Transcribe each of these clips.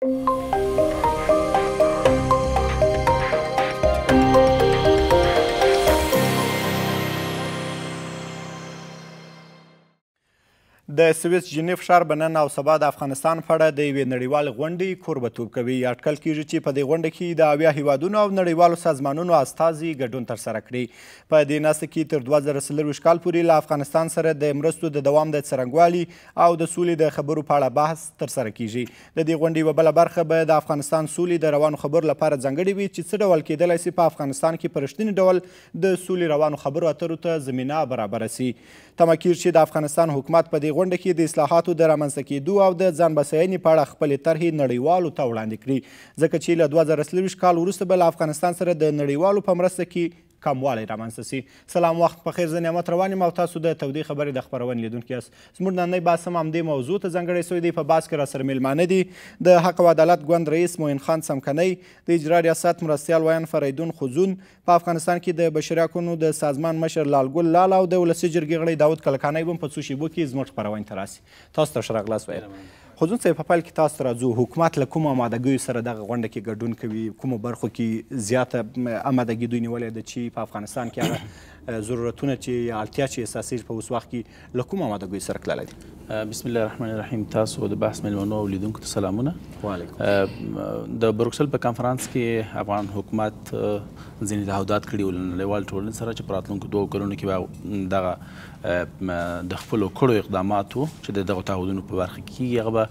د سویس جنیف ښار به نن او سبا د افغانستان په اړه د یوې نړیوالې غونډې کوربتوب کوي. اټکل کیږي چې په دې غونډه کې د 80 هیوادونو او نړیوالو سازمانونو استازي ګډون ترسره کړي. په دې ناسته کې تر 2024 کال پورې له افغانستان سره د مرستو د دوام د څرنګوالي او د سولې د خبرو په اړه بحث ترسره کیږي. د دې غونډې یوه بله برخه به د افغانستان سولې د روانو خبرو لپاره ځانګړې وي چې څه ډول کیدلی سي په افغانستان کې په رښتیني ډول د سولې روانو خبرو اترو ته زمینه برابره سي. تمه کیږي چې د افغانستان حکومت په دې غونډه کې د اصلاحاتو د رامنځته کېدو او د ځان بسیاینې په اړه خپلې طرحې نړیوالو ته وړاندې کړي، ځکه چې له 2024 کال وروسته به له افغانستان سره د نړیوالو په مرسته کې کموالی رامنځته سي. سلام، وخت په خیر. زه نعمت روان یم او تاسو د تودې خبرې د خپرونې لیدونکي یاست. زموږ نننی بحث هم همدې موضوع ته ځانګړی سوی دی. په بحث کې راسره میلمانه دي د حق او عدالت ګوند رئیس معین خان څمکنی، د اجرا ریاست مرستیال ویان فریدون خزون، په افغانستان کې د بشري حقونو د سازمان مشر لالګل لال او د ولسي جرګې غړی داود کلکانی هم په څو شیبو کې زموږ خپرونې ته راسي. تاسو ته ښه راغلاست ویل. خزون صاحب، په پیل کې تاسو ته راځو. حکومت له کومو امادګیو سره دغه غونډه کې ګډون کوي؟ کومو برخو کې زیاته امادګي دوی نیولې ده چې په افغانستان کې هغه ضرورتونه چې اړتیا چې اساسي په اوس وخت کې له کومو امادګیو سره تللی دي؟ بسم الله الرحمن الرحیم. تاسو د بحث میلمنو او لیدونکو ته سلامونه. وعلیکم. د بروکسل په کنفرانس کې افغان حکومت ځینې تعهدات کړي ول نړیوال ټولنې سره چې په راتلونکو 2 کلونو کې به دغه د خپلو کړو اقداماتو چې د دغو تعهدونو په برخه کې کېږي هغه به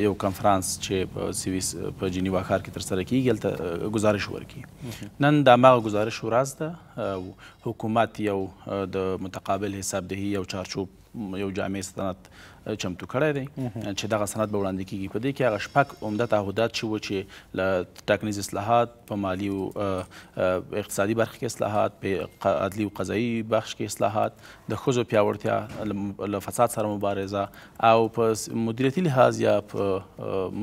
یو کنفرانس چې په سویس په جنیوا ښار کې ترسره کېږي هلته ګزارش ورکړي. نن د هماغه ګزارش ورځ ده. حکومت یو د متقابل حسابدهي یو چارچوب یو جامع سند چمتو کړی دی چې دغه سند به وړاندې کیږي. په دې کې هغه شپږ عمده تعهدات چې و چې له ټاکنیز اصلاحات، په مالي او اقتصادي برخه کې اصلاحات، په عدلي او قضایي بخش کې اصلاحات، د ښځو پیاوړتیا، له فساد سره مبارزه او په مدیریتي لحاظ یا په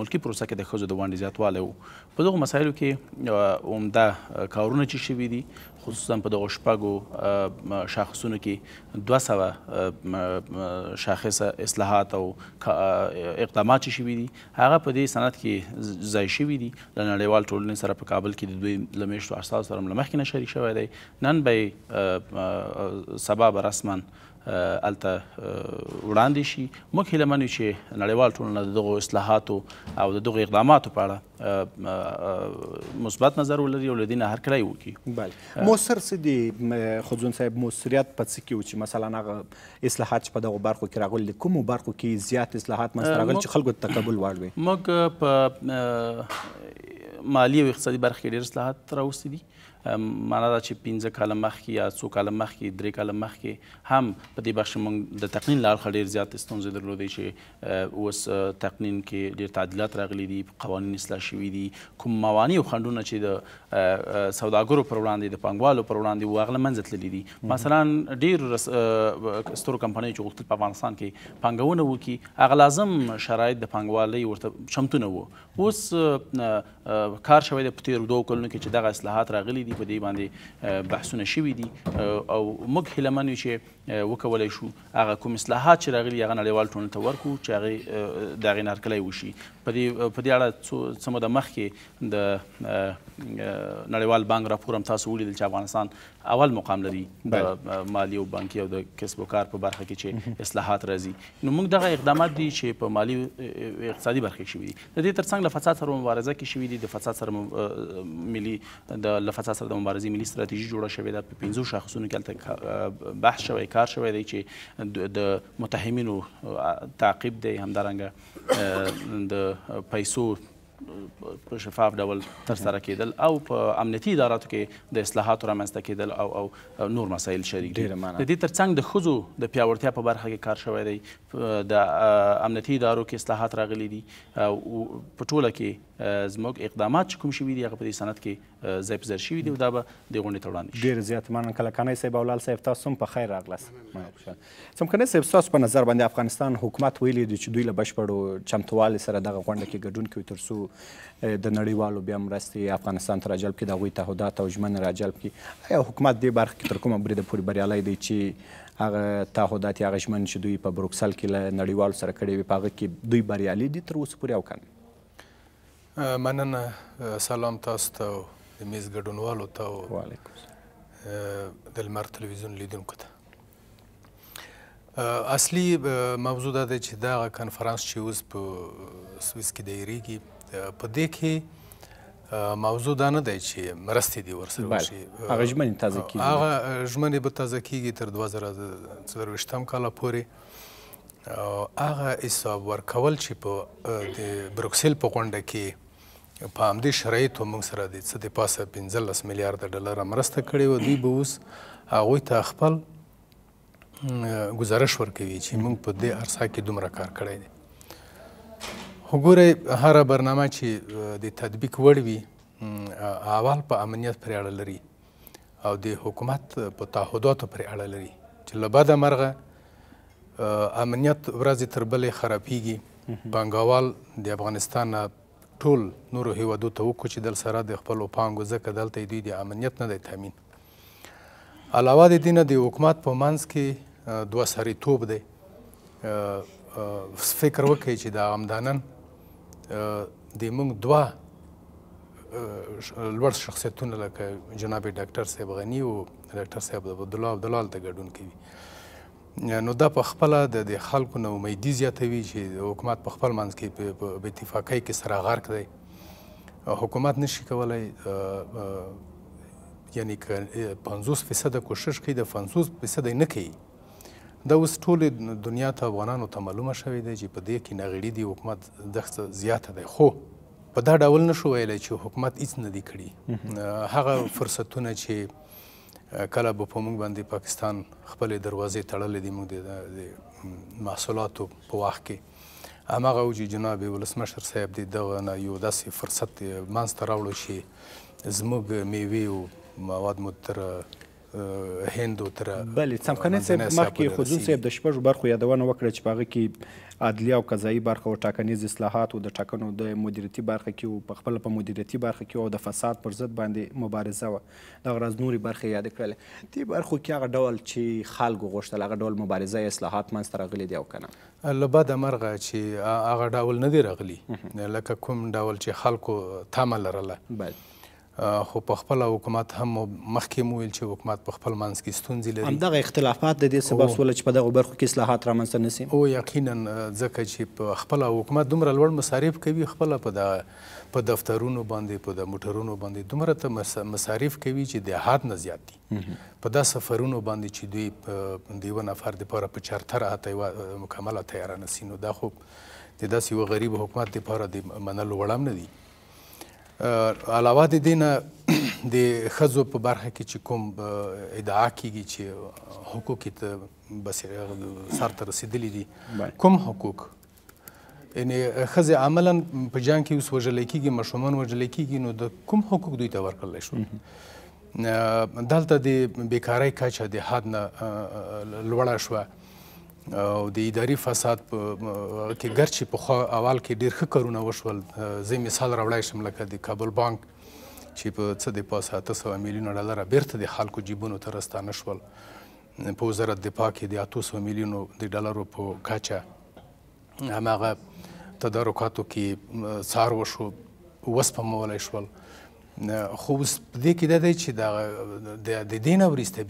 ملکي پروسه کې د ښځو د ونډې زیاتوالی و. په دغو مسایلو کې عمده کارونه چې شوي دي، خصوصا په دغو شپږو شاخصونو کې 200 شاخصه اصلاحات او اقدامات چې شوي دي هغه په دې سند کې ځای شوي دي. له نړیوال ټولنې سره په کابل کې د دوی له میاشتو استازو سره له مخکې نه شریک شوی دی. نن به سبا به رسما هلته وړاندې شي. موږ هیله من یو چې نړیوال ټولنه د دغو اصلاحاتو او د دغو اقداماتو په اړه مثبت نظر ولري او له دې نه هرکلی وکړي. بله، مؤثر څه دي خزون صاحب؟ مؤثریت په څه کې و چې مثلا هغه اصلاحات چې په دغو برخو کې راغلي دي، کومو برخو کې زیات اصلاحات منځته راغلي چې خلکو ته تقبل وړ وي؟ موږ په مالي او اقتصادي برخه کې ډېر اصلاحات راوستي دي. معنا دا چې 15 کاله مخکې یا 2 کاله مخکې 3 کاله مخکې هم په دې بخش موږ د تقنین له اړخه ډېر زیات ستونزې درلودې چې اوس تقنین کې ډېر تعدیلات راغلي دي، قوانین اصلاح شوي دي. کوم موانع او خنډونه چې د سوداګرو پر وړاندې، د پانګوالو پر وړاندې وو، هغه له منځه تللي دي. مثلا ډېر سترو کمپنیو چې غوښتل په افغانستان کې پانګونه وکړي، هغه لازم شرایط د پانګوالۍ ورته چمتو نه وو. اوس کار شوی دی په تېرو 2 کلونو کې چې دغه اصلاحات راغلي دي، په دې باندې بحثونه شوي دي او موږ هیله من یو چې وکولی شو هغه کوم اصلاحات چې راغلي هغه نړیوال ټولنې ته ورکړو چې هغې د هغې نه هرکلی وشي. په دې اړه څه موده مخکې د نړیوال بانک راپور هم تاسو ولیدل چې افغانستان اول مقام لري په مالي او بانکي او د کسب و کار په برخه کې چې اصلاحات راځي. نو موږ دغه اقدامات دي چې په مالي اقتصادي برخه کې شوي دي. د دې ترڅنګ له فساد سره مبارزه کې شوي دي. د فساد سره له فساد سره د مبارزې ملي ستراتیژي جوړه شوې ده. په 15 شاخصونو کې هلته بحث شوی، کار شوی دی چې د متهمینو تعقیب دی، همدارنګه د پیسو په شفاف ډول ترسره کېدل او په امنیتي اداراتو کې د اصلاحاتو رامنځته کېدل او نور مسایل شریک دي. د دې ترڅنګ د ښځو د پیاوړتیا په برخه کې کار شوی دی. د امنیتي ادارو کې اصلاحات راغلي دي او په ټوله کې زموږ اقدامات چې کوم شوي دي هغه په دې سند کې ځای په ځای شوي دي او دا به د غونډې ته وړاندې شي. ډېر زیات مننه کلکانی صاحب او لال صاحب، تاسو هم په خیر راغلاست. څمکنی صاحب، ستاسو په نظر باندې افغانستان حکومت ویلي دي چې دوی له بشپړو چمتووالي سره دغه غونډه کې ګډون کوي تر څو د نړیوالو بیا مرستې افغانستان ته راجلب کړي، د هغوی تعهدات او ژمنې راجلب کړي. آیا حکومت دې برخه کې تر کومه بریده پورې بریالی دی چې هغه تعهدات یا هغه ژمنې چې دوی په بروکسل کې له نړیوالو سره کړې وي په هغه کې دوی بریالي دي تر اوسه پورې او که نه؟ مننه. سلام تاسو ته او د میز ګډونوالو ته او د لمر تلویزیون لیدونکو ته. اصلي موضوع دا دی چې دغه کنفرانس چې اوس په سویس کې دایریږي، په دې کې موضوع دا نه دی چې مرستې دې ورسره وشي. هغه ژمنې تازه کېږي، هغه ژمنې به تازه کېږي تر 2024 کاله پورې. هغه حساب ورکول چې په د بروکسل په غونډه کې په همدې شرایطو موږ سره د څه د پاسه 15 میلیارده ډالره مرسته کړې وه، دوی به اوس هغوی ته خپل ګزارش ورکوي چې موږ په دې عرصه کې دومره کار کړی دی. خو ګورئ، هره برنامه چې د تطبیق وړ وي اول په امنیت پرې اړه لري او د حکومت په تعهداتو پرې اړه لري چې له بده مرغه امنیت ورځې تر بلې خرابېږي. پانګوال د افغانستان نه ټول نورو هیوادو ته وکوچېدل چې دل سره د خپلو پانګو، ځکه دلته دوی د امنیت نه دی تامین. علاوه د دې نه د حکومت په منځ کې دوه سریتوب دی. فکر وکړئ چې د همدانن د موږ دوه لوړ شخصیتونه لکه جناب ډاکټر صاحب غني او ډاکټر صاحب عبدالله هلته ګډون کوي. نو دا په خپله د خلکو نه امیدي زیاتوي چې حکومت په خپل منځ کې په اتفاقۍ کې سره غرق دی. حکومت نشي کولی یعنې که 50% کوشش کوي د 50% نه کوي. دا اوس ټولې دنیا ته افغانانو ته معلومه شوې دی چې په دې کې ناغېړي دی، حکومت دغه زیاته دی. خو په دا ډول نشو ویلی چې حکومت هېڅ نه دی کړي. هغه فرصتونه چې کله به په موږ باندې پاکستان خپلې دروازې تړلې دي موږ د محصولاتو په وخت کې، هماغه و چې جناب ولسمشر صاحب د دغه نه یو داسې فرصت منځته راوړو چې زموږ میوې او مواد مو تر هند او تر بلې څمکني صاحب مخکې خودون صاحب د شپږو برخو یادونه وکړه چې په هغه کې عدلیه او قضایي برخه او ټاکنیز اصلاحات او د ټاکنو د مدیریتي برخه کې او په خپله په مدیریتي برخه کې او د فساد پر ضد باندې مبارزه وه. دغه راز نورې برخې یادې کړلې. دې برخو کې هغه ډول چې خلکو غوښتل هغه ډول مبارزه یا اصلاحات منځته راغلي دي او که نه؟ له بده مرغه چې هغه ډول نه دی راغلي لکه کوم ډول چې خلکو تمه لرله. خو په خپله حکومت هم مخکې مو ویل چې حکومت په خپل منځ کې ستونزې لري. همدغه اختلافات د دې سبب شوله چې په دغو برخو کې اصلاحات رامنځته نه سي؟ او یقینا، ځکه چې په خپله حکومت دومره لوړ مصارف کوي، خپله په دفترونو باندې په د موټرونو باندې دومره ته مصارف کوي چې د حد نه زیات دي. په دا سفرونو باندې چې دوی د یوه نفر دپاره په چارتره حتی یوه مکمله تیاره نه سي، نو دا خو د داسې یوه غریب حکومت دپاره د منلو وړ هم نه دي. علاوه د دې نه د ښځو په برخه کې چې کوم ادعا کېږي چې حقوق یې سر ته رسېدلي دي، کوم حقوق؟ یعنې ښځې عملا په جنګ کې اوس وژلی کېږي، ماشومان وژلی کېږي، نو د کوم حقوق دوی ته ورکړلی شول؟ دلته د بیکارۍ کچه د حد نه لوړه شوه او د اداري فساد کې ګرچې پخوا اول کې ډېر ښه کارونه وشول. زه مثال راوړی شم لکه د کابل بانک چې په څه د پاسه 800 میلیونه ډالره بیرته د خلکو جیبونو ته راستانه شول. په وزارت دفاع کې د 800 میلیونو د ډالرو په کچه هماغه تدارکاتو کې څار وشو، وسپمولی شول. خو اوس په دې کې دا دی چې د دې نه وروسته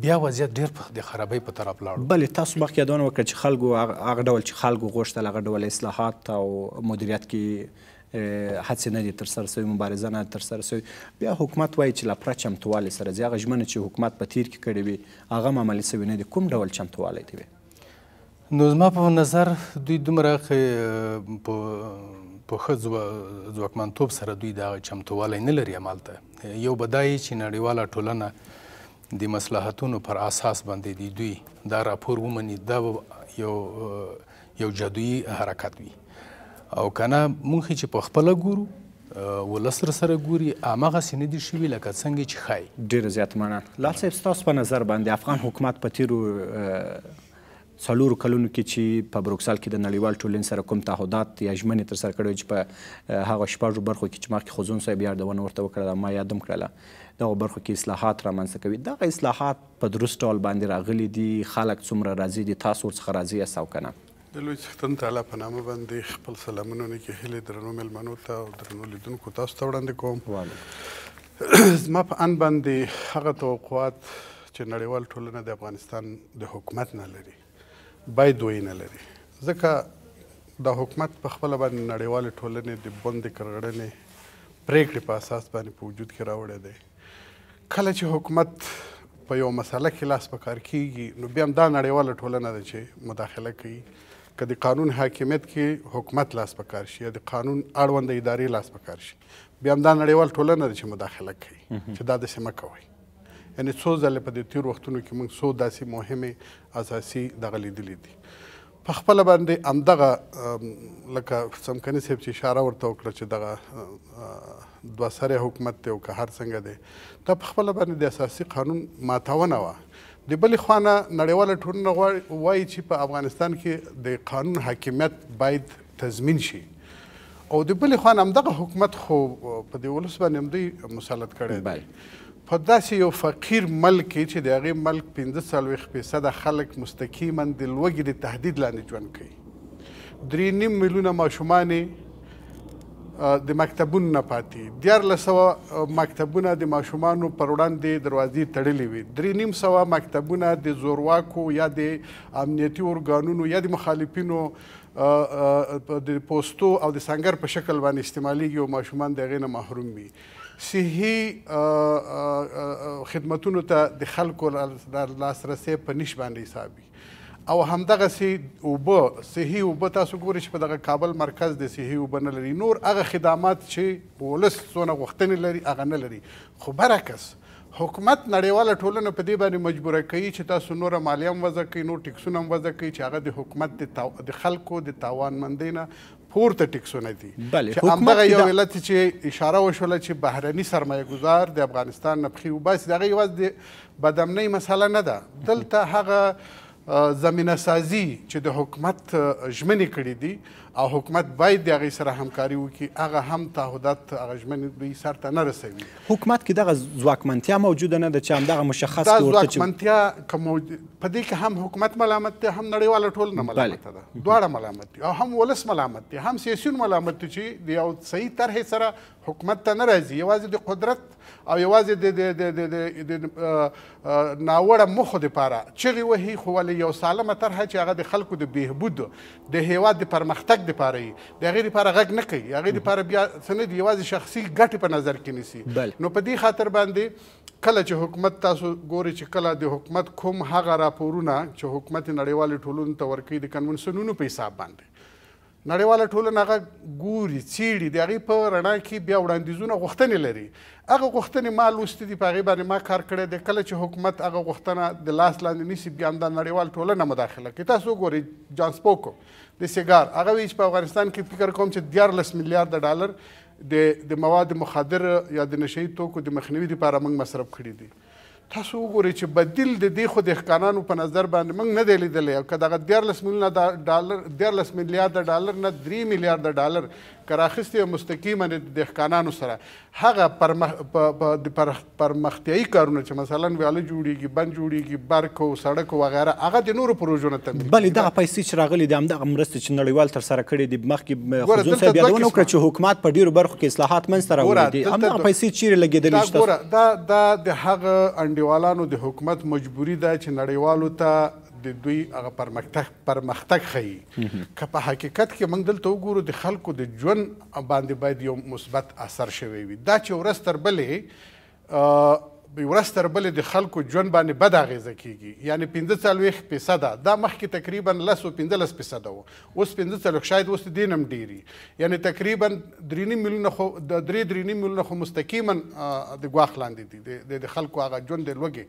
بیا وضعیت ډېر د خرابۍ په طرف لاړو. بلې تاسو مخکې یادونه وکړه چې خلکو هغه ډول چې خلکو غوښتل هغه ډول اصلاحات او مدیریت کې هڅې نه دي ترسره سوي، مبارزه نه ده ترسره سوي. بیا حکومت وایي چې له پوره چمتووالي سره ځي. هغه ژمنه چې حکومت په تیر کې کړې وي هغه هم عملي سوي نه دي. کوم ډول چمتووالی دی؟ نو زما په نظر دوی دومره په ښه ځواکمنتوب سره دوی دغه چمتووالی نه لري همالته. یو به دا چې نړیواله ټولنه د مصلحتونو پر اساس باندې د دوی دا راپور ومني، دا یو جادویي حرکت وي. او که نه موږ چې په خپله ګورو، ولس سره ګوري، هماغسې نه دي شوي لکه څنګه چې ښایي. ډېره زیاته مننه. لال صاحب، ستاسو په نظر باندې افغان حکومت په تیرو 4 کلونو کې چې په بروکسل کې د نړیوال ټولنې سره کوم تعهدات یا ژمنې ترسره کړې چې په هغه 6 برخو کې چې مخکې خوځون صاحب یادونه ورته وکړله، ما یاد هم کړله، دغو برخو کې اصلاحات رامنځته کوي. دغه اصلاحات په درست ډول باندې راغلي دي؟ خلک څومره راضي دي؟ تاسو ورڅخه راضي یاست او که نه؟ د لوی څښتن تعالی په نامه باندې خپل سلامونه نیکې هیلې درنو مېلمنو ته او درنو لیدونکو تاسو ته وړاندې کوم. زما په اند باندې هغه توقعات چې نړیوال ټولنه د افغانستان د حکومت نه لري باید دوی نه لري، ځکه د حکومت په خپله باندې نړیوالې ټولنې د بندې کرغړنې پرېکړې په اساس باندې په وجود کې راوړی دی. کله چې حکومت په یو مسله کې لاس په کار کیږي نو بیا هم دا نړیواله ټولنه ده چې مداخله کوي. که د قانون حاکمیت کې حکومت لاس په کار شي یا د قانون اړونده ادارې لاس په کار شي بیا هم دا نړیوال ټولنه ده چې مداخله کوي چې دا داسې مه کوئ. یعنې څو ځلې په دې تېرو وختونو کې موږ څو داسې مهمې اساسي دغه لیدلي دي. په خپله باندې همدغه لکه څمکني صاحب چې اشاره ورته وکړه چې دغه دوه سری حکومت دی او که هر څنګه دی دا په خپله باندې د اساسي قانون ماتونه وه. د بلې خوا نه نړیواله ټولنه وایي چې په افغانستان کې د قانون حاکمیت باید تضمین شي او د بلې خوا نه همدغه حکومت خو په دې ولس باندې هم دوی مسلط کړی دی. په داسې یو فقیر ملک کې چې د هغې ملک 45% خلک مستقیما د لوږې د تهدید لاندې ژوند کوي. 3.5 میلیونه ماشومانې د مکتبونو نه پاتې، 1400 مکتبونه د ماشومانو پر وړاندې دروازې تړلې وي، 350 مکتبونه د زورواکو یا د امنیتي ارګانونو یا د مخالفینو د پوستو او د سنګر په شکل باندې استعمالیږي او ماشومان د هغې نه محروم وي. صحي خدمتونو ته د خلکو لاسرسی په نیش باندې حساب وي او همدغسې اوبه، صحي اوبه تاسو ګورئ چې په دغه کابل مرکز د صحي اوبه نه لري، نور هغه خدمات چې ولس څونه غوښتنې لري هغه نه لري. خو برعکس حکومت نړیواله ټولنه په دې باندې مجبوره کوي چې تاسو نوره مالیه هم وضع کوئ، نور ټکسونه هم وضع کوئ چې هغه د حکومت د خلکو د تاوانمندۍ نه پورته ټکسونه دي. چې همدغه یو علت چې اشاره وشوله چې بهرني سرمایه گذار د افغانستان نه پښې وباسي، د هغه یوازې د بدامنۍ مسله نه ده، دلته هغه زمینه سازي چې د حکومت ژمنې کړي دي او حکومت باید د هغې سره همکاري وکړي هغه هم تعهدات هغه ژمنې دوی سر ته نه رسوي. حکومت کې دغه ځواکمنتیا موجوده نه ده چې همدغه مشخص دا ځواکمنتیا په دې کې هم حکومت ملامت دی، هم نړیواله ټولنه ملامته ده، دواړه ملامت دي او هم ولس ملامت دی، هم سیاسیون ملامت دي چې د یو صحیح طرحې سره حکومت ته نه راځي، یوازې د قدرت او یوازې د ناوړه موخو دپاره چغې وهي، خو ولې یو سالمه طرحه چې هغه د خلکو د بهبود د هیواد د پرمختګ دپاره وي د هغې دپاره غږ نه کوي، هغې دپاره بیا څه نه دي، یوازې شخصي ګټې په نظر کې نیسي. نو په دې خاطر باندې کله چې حکومت تاسو ګورئ چې کله د حکومت کوم هغه راپورونه چې حکومت نړیوالې ټولنو ته ورکوي د کنونسنونو په حساب باندې نړیواله ټولنه هغه ګوري څیړي، د هغې په رڼا کې بیا وړاندیزونه غوښتنې لري، هغه غوښتنې ما لوستې دي، په هغې باندې ما کار کړی دی. کله چې حکومت هغه غوښتنه د لاس لاندې نیسي بیا هم دا نړیوال ټولنه مداخله کوي. تاسو وګورئ جان سپوکو د سیګار هغه وایي چې په افغانستان کې فکر کوم چې 14 میلیارده ډالر د مواد مخدر یا د نشه یي توکو د مخنیوي دپاره موږ مصرف کړي دي. تاسو وګورئ چې بدیل د دې خو دهقانانو په نظر باندې موږ نه دی لیدلی او که دغه 14 میلیارده ډالر نه 3 میلیارده ډالر که راخیستې مستقیما د دهقانانو سره هغه د پرمختیایي کارونه چې مثلا ویاله جوړېږي، بند جوړېږي، برق او سړک وغیره هغه د نورو پروژو نه تمویل. بلې دغه پیسې چې راغلي دي همدغه مرستې چې نړیوال ترسره کړې دي مخکې خزون صاحب یادونه وکړه چې حکومت په ډېرو برخو کې اصلاحات منځته راوړي دي، همدغه پیسې چیرې لګېدلې شته؟ ګوره دا د هغه انډیوالانو د حکومت مجبوري ده چې نړیوالو ته د دوی هغه پرمختګ ښیي. که په حقیقت کې موږ دلته وګورو د خلکو د ژوند باندې باید یو مثبت اثر شوی وي، دا چې ورځ تر بلې د خلکو ژوند باندې بد اغېزه کېږي، یعنې 45% دا مخکې تقریبا 15% وو، اوس 45 شاید اوس د دې نه هم ډېري، یعنې تقریبا 3.5 میلیونه خو مستقیما د ګواښ لاندې دي د خلکو هغه ژوند د لوږې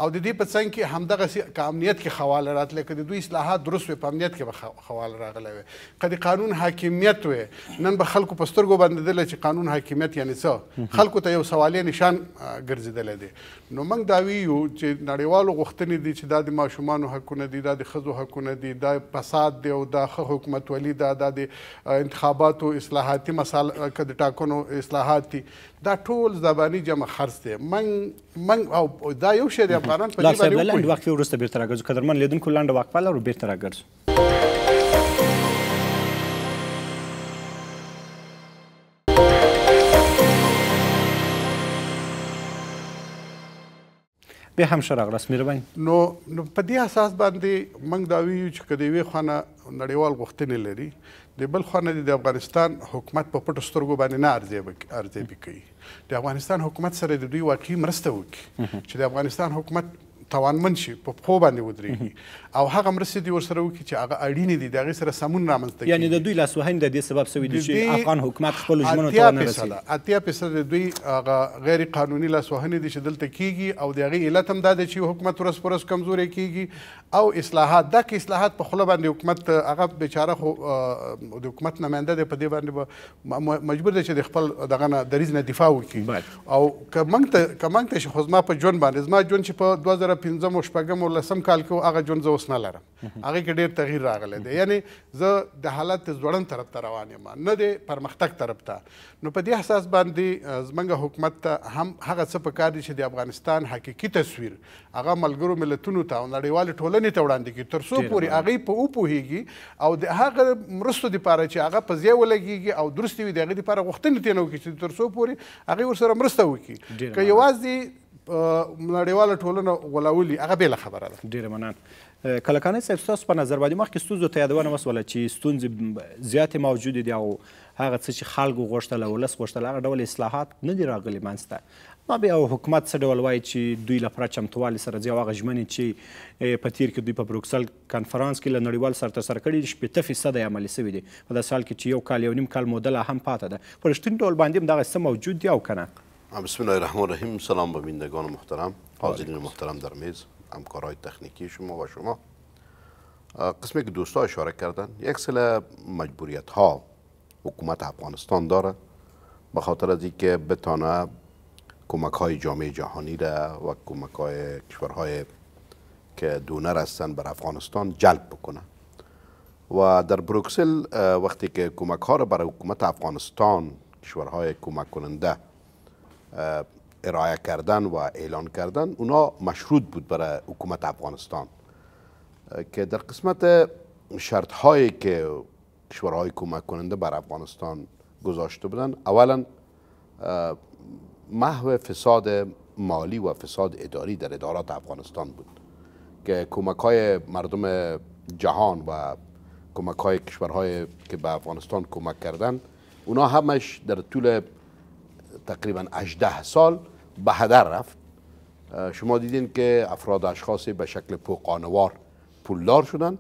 او د دې په څنګ کې همدغسې که امنیت کې خواله راتلی، که د دوی اصلاحات درست وي په امنیت کې به خواله راغلی وي، که د قانون حاکمیت وي نن به خلکو په سترګو بندېدلی چې قانون حاکمیت یعنې څه، خلکو ته یو سوالیه نشان ګرځېدلی دی. نو موږ دا ویو چې نړیوالو غوښتنې دي چې دا د ماشومانو حقونه دي، دا د ښځو حقونه دي، دا فساد دی او دا ښه حکومتولي ده، دا د انتخاباتو اصلاحاتي مسایل که د ټاکنو اصلاحات دي، دا ټول زباني جمع خرڅ دی. موږ او دا یو شی دی افغانان په دې باندې لنډ وقفې وروسته بېرته راګرځو. قدرمن لیدونکو لنډه وقفه لرو، بېرته راګرځو. بیا هم ښه راغلاست مهرباني. نو په دې اساس باندې موږ دا ویو چې که د یوې خوا نه نړیوال غوښتنې لري، د بل خوا نه د افغانستان حکومت په پټو سترګو باندې نه ارزیابي کوي. د افغانستان حکومت سره د دوی واقعي مرسته وکړي چې د افغانستان حکومت توانمند شي، په پښو باندې ودرېږي او هغه مرستې دې ورسره وکړي چې هغه اړینې دي، د هغې سره سمون رامنځته کړي. یعنې د دوی لاسوهنې د دې سبب شوي دي چې افغان حکومت خپلو ژمنو ته ونه رسېږي. 80% د دوی هغه غیر قانوني لاسوهنې دي چې دلته کیږي او د هغې علت هم دا دی چې حکومت ورځ په ورځ کمزوری کیږي او اصلاحات. دا که اصلاحات په خوله باندې حکومت هغه بیچاره خو د حکومت نماینده دی، په دې باندې به مجبور دی چې د خپل دغه نه دریځ نه دفاع وکړي. او که موږ ته خو زما په ژوند باندې، زما ژوند چې په 2015 او 2016 او 2010 کال کې هغه ژوند زه اوس نه لرم، هغې کې ډېر تغییر راغلی دی. یعنې زه د حالت ځوړن طرف ته روان یم، نه د پرمختګ طرف ته. نو په دې اساس باندې زموږ حکومت ته هم هغه څه پکار دي چې د افغانستان حقیقي تصویر هغه ملګرو ملتونو ته او نړیوالې ټولنې ته وړاندې کړي، تر څو پورې هغې په وپوهېږي او د هغه مرستو دپاره چې هغه په ځای ولګېږي او درستې وي، د هغې دپاره غوښتنې ترې نه وکړي چې تر څو پورې هغې ورسره مرسته وکړي. که یوازې نړیواله ټولنه غولولي، هغه بېله خبره ده. ډېره مننه. کلکاني صاحب، ستاسو په نظر باندې مخکې ستونزو ته یادونه وسوله چې ستونزې زیاتې موجودې دي او هغه څه چې خلکو غوښتل او ولس غوښتل هغه ډول اصلاحات نه دي راغلي منځته. ما بیا حکومت څه ډول وایي چې دوی له پوره چمتووالي سره ځي او هغه ژمنې چې په تیر کې دوی په بروکسل کنفرانس کې له نړیوال سره ترسره کړي دي 80% یې عملي سوي دي. په داسې حال کې چې 1 کال 1.5 کال موده لا هم پاته ده. په رښتیني ډول باندې هم دغه څه موجود دي او که نه؟ بسم الله الرحمن الرحیم. سلام به بینندگان محترم، حاضرین محترم در میز، همکارای تکنیکی شما و شما. قسمی که دوستا اشاره کردن، یک سری مجبوریت ها حکومت افغانستان داره به خاطر از اینکه بتانه کمک های جامعه جهانی را و کمک های کشورهای که دونر هستن بر افغانستان جلب بکنه. و در بروکسل وقتی که کمک ها را برای حکومت افغانستان کشورهای کمک کننده ارائه کردن و اعلان کردن، اونا مشروط بود برای حکومت افغانستان که در قسمت شرط هایی که کشورهای کمک کننده بر افغانستان گذاشته بودن، اولا محو فساد مالی و فساد اداری در ادارات افغانستان بود که کمک های مردم جهان و کمک های کشورهای که به افغانستان کمک کردن، اونا همش در طول تقریبا 18 سال به هدر رفت. شما دیدین که افراد اشخاصی به شکل پوقانوار پولدار شدن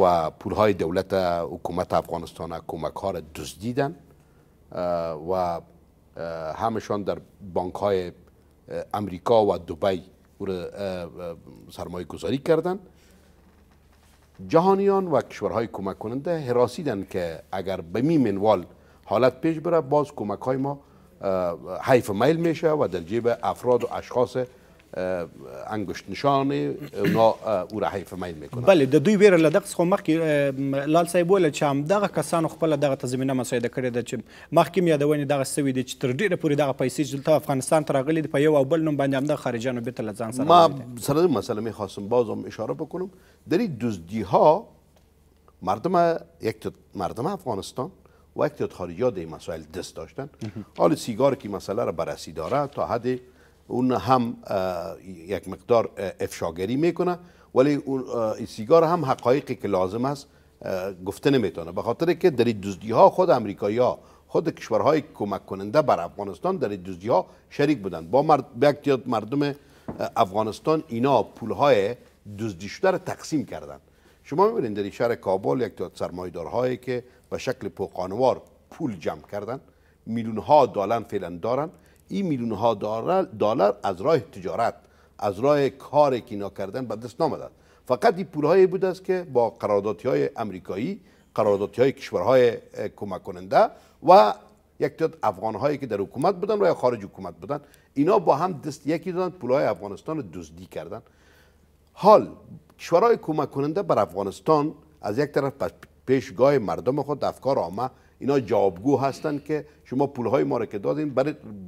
و پولهای دولت حکومت افغانستان کمک ها را دزدیدن و همشان در بانک های امریکا و دبی سرمایه گذاری کردن. جهانیان و کشورهای کمک کننده هراسیدن که اگر به می منوال حالت پیش بره، باز کمک های ما حیف میل میشه و در جیب افراد و اشخاص انگشت نشان اونا او را حیف میل میکنن. بله، د دوی ویره له دغه څخه مخکې لال صاحب ویل چې همدغه کسانو خپله دغه ته زمینه مساعده کړې ده چې مخکې م یادونې دغه سوي دي چې تر ډېره پورې دغه پیسې چې دلته افغانستان ته راغلي دي په یو او بل نوم باندې همدغه خارجیانو بېرته له ځان سره ما سر این مسئله میخواستم بازم اشاره بکنم. در این دزدی ها مردم افغانستان و یک تعداد خارجی‌ها در این مسائل دست داشتن. حال سیگار که مسئله را بررسی داره تا حد اون هم یک مقدار افشاگری میکنه، ولی این سیگار هم حقایقی که لازم است گفته نمیتونه، به خاطر که در این دزدی ها خود امریکایی‌ها، خود کشورهای کمک کننده بر افغانستان در این دزدی ها شریک بودن. با یک تعداد مردم افغانستان اینا پولهای دزدی شده را تقسیم کردن. شما میبینید در شهر کابل یک تعداد سرمایه‌دارهایی که به شکل پوقانوار پول جمع کردن، میلیون ها دلار فعلا دارن. این میلیون ها دلار از راه تجارت، از راه کاری که اینا کردن به دست نامداد. فقط این پولهایی بود است که با قراردادهای امریکایی، قراردادهای کشورهای کمک کننده و یک تعداد افغانهایی که در حکومت بودن و یا خارج حکومت بودن، اینا با هم دست یکی دادن، پولهای افغانستان رو دزدی کردن. حال کشورهای کمک کننده بر افغانستان از یک طرف پیشگاه مردم خود افکار عامه اینا جوابگو هستند که شما پولهای ما را که دادین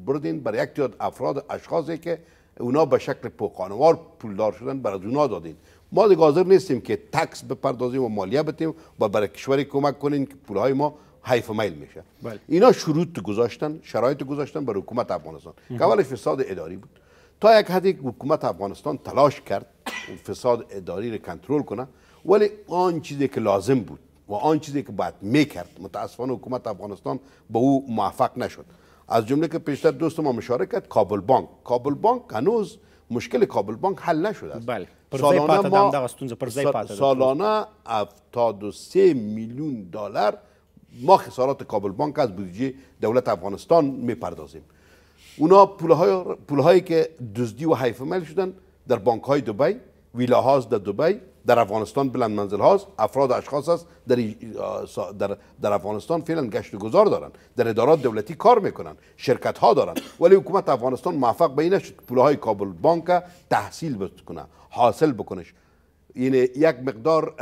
بردین برای یک تعداد افراد اشخاصی که اونا به شکل پوقانوار پولدار شدن، برای اونا دادین. ما دیگه حاضر نیستیم که تکس بپردازیم و مالیه بدیم و برای کشوری کمک کنین که پولهای ما حیف میل میشه. اینا شروط گذاشتن، شرایط گذاشتن برای حکومت افغانستان که اولش فساد اداری بود، تا یک حدی حکومت افغانستان تلاش کرد فساد اداری رو کنترل کنه، ولی آن چیزی که لازم بود و آن چیزی که باید میکرد متاسفانه حکومت افغانستان به او موفق نشد. از جمله که پیشتر دوست ما اشاره کرد کابل بانک هنوز مشکل کابل بانک حل نشده است. بله سالانه 73 میلیون دلار ما خسارات کابل بانک از بودجه دولت افغانستان میپردازیم. اونا پولهایی که دزدی و حیف مال شدن در بانک های دبی، ویلاهاست در دبی، در افغانستان بلند منزل هاست، افراد اشخاص است در افغانستان فعلا گشت و گذار دارن، در ادارات دولتی کار میکنن، شرکت ها دارن، ولی حکومت افغانستان موفق به این نشد پولهای کابل بانک تحصیل بکنه، حاصل بکنش. یعنی یک مقدار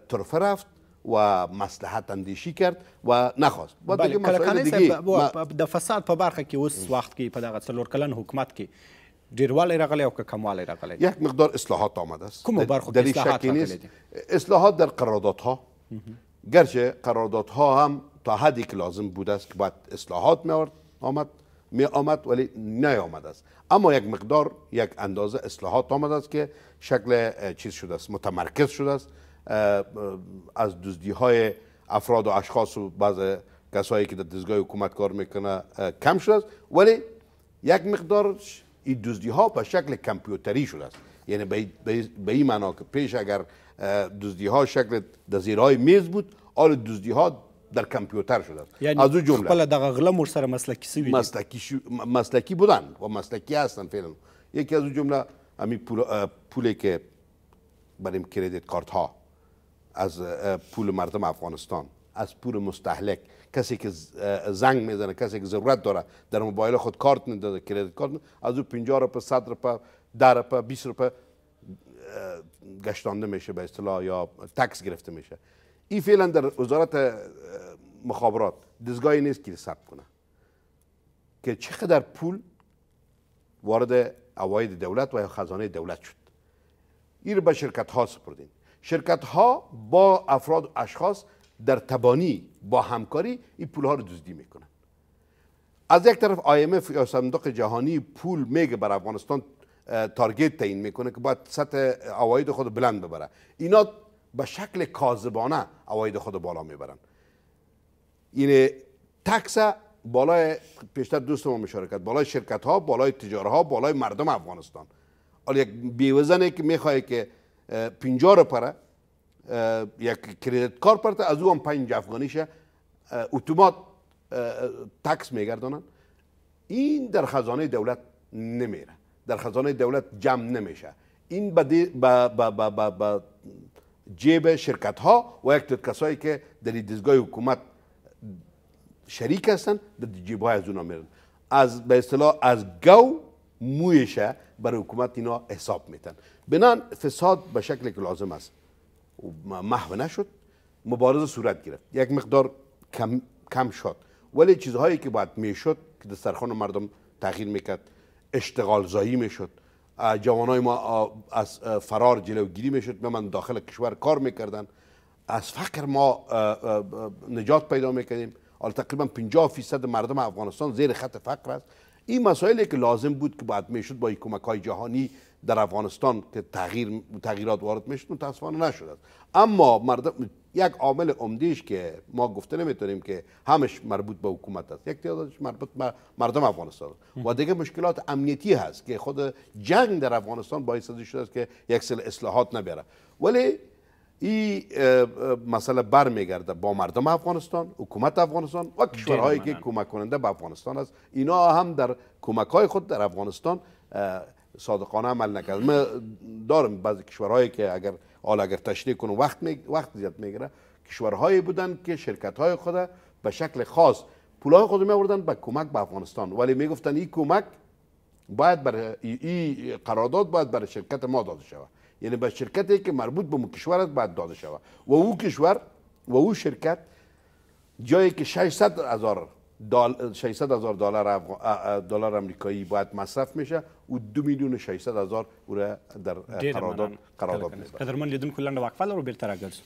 طرفه رفت و مصلحت اندیشی کرد و نخواست. بله کله د فساد په برخه کې اوس وخت کې په دغه څلور کلن حکومت کې ډیروالی راغلی او که کموالی راغلی؟ یک مقدار اصلاحات آمده است. کومو برخو کې اصلاحات راغلی دي؟ اصلاحات در قراردادها، گرچه قراردادها هم تا حدی که لازم بوده است که باید اصلاحات می آمد ولی نیامده است. اما یک مقدار یک اندازه اصلاحات آمده است که شکل چیز شده است، متمرکز شده است. از دزدی های افراد و اشخاص و بعض کسایی که در دستگاه حکومت کار میکنه کم شده است، ولی یک مقدار این دزدی ها به شکل کامپیوتری شده است. یعنی به این معنا که پیش اگر دزدی ها شکل در زیرهای میز بود، حال دزدی ها در کامپیوتر شده است. یعنی از اون جمله خپل دغه غله مر سره مسلکی بودن و مسلکی هستن فعلا. یکی از اون جمله همین پولی که برای کردیت کارت ها از پول مردم افغانستان، از پول مستهلک، کسی که زنگ میزنه، کسی که ضرورت داره در موبایل خود کارت میده، کردیت کارت، از او 50 روپیه، 100 روپیه، 10 روپیه، 20 روپیه گشتانده میشه به اصطلاح یا تکس گرفته میشه. این فعلا در وزارت مخابرات دستگاهی نیست که ثبت کنه که چقدر پول وارد عواید دولت و خزانه دولت شد. این رو به شرکت ها سپردین. شرکت ها با افراد و اشخاص در تبانی با همکاری این پول ها رو دزدی میکنن. از یک طرف IMF یا صندوق جهانی پول میگه بر افغانستان تارگت تعیین میکنه که باید سطح عواید خود بلند ببره. اینا به شکل کاذبانه عواید خود بالا میبرن. یعنی تکس بالای، پیشتر دوستم اشاره کرد، بالای شرکت ها، بالای تجاره ها، بالای مردم افغانستان. حالا یک بیوزنه که میخواد که 50 روپیه یک کریدیت کارت پرته، از او هم 5 افغانیشه اتومات تکس میگردانن. این در خزانه دولت نمیره، در خزانه دولت جمع نمیشه. این به جیب شرکت ها و یک کسایی که در دستگاه حکومت شریک هستن در جیب های از اونا میرن. از به اصطلاح از گو مویشه برای حکومت اینا حساب میتن. بنان فساد به شکلی که لازم است محو نشد، مبارزه صورت گرفت، یک مقدار کم شد، ولی چیزهایی که باید میشد که دسترخوان مردم تغییر میکرد، اشتغال زایی میشد، جوانای ما از فرار جلوگیری میشد، من داخل کشور کار میکردن، از فقر ما نجات پیدا میکردیم. حالا تقریبا 50% مردم افغانستان زیر خط فقر است. این مسائلی که لازم بود که باید میشد با کمک‌های جهانی در افغانستان که تغییرات وارد میشد متاسفانه نشده است. اما مردم یک عامل عمده‌اش که ما گفته نمیتونیم که همش مربوط به حکومت است، یک تعدادش مربوط به مردم افغانستان است و دیگه مشکلات امنیتی هست که خود جنگ در افغانستان باعث شده است که یک سری اصلاحات نبره. ولی این مسئله برمیگرده با مردم افغانستان، حکومت افغانستان و کشورهایی که کمک کننده به افغانستان است. اینا هم در کمک‌های خود در افغانستان صادقانه عمل نکرد. ما دارم بعضی کشورهایی که اگر تشریح کنم وقت زیاد میگیره، کشورهایی بودن که شرکت‌های خود به شکل خاص پولای خود می‌آوردن به کمک به افغانستان، ولی میگفتن این کمک باید برای این قرارداد باید برای شرکت ما داده شود، یعنی به شرکتی که مربوط به کشور است باید داده شود و او کشور و او شرکت جایی که 600,000 دلار آمریکایی باید مصرف میشه و 2,600,000 او را در قرارداد میبره. قدرمن لیدونکو لنډه وقفه لرو، بیرته راګرځو.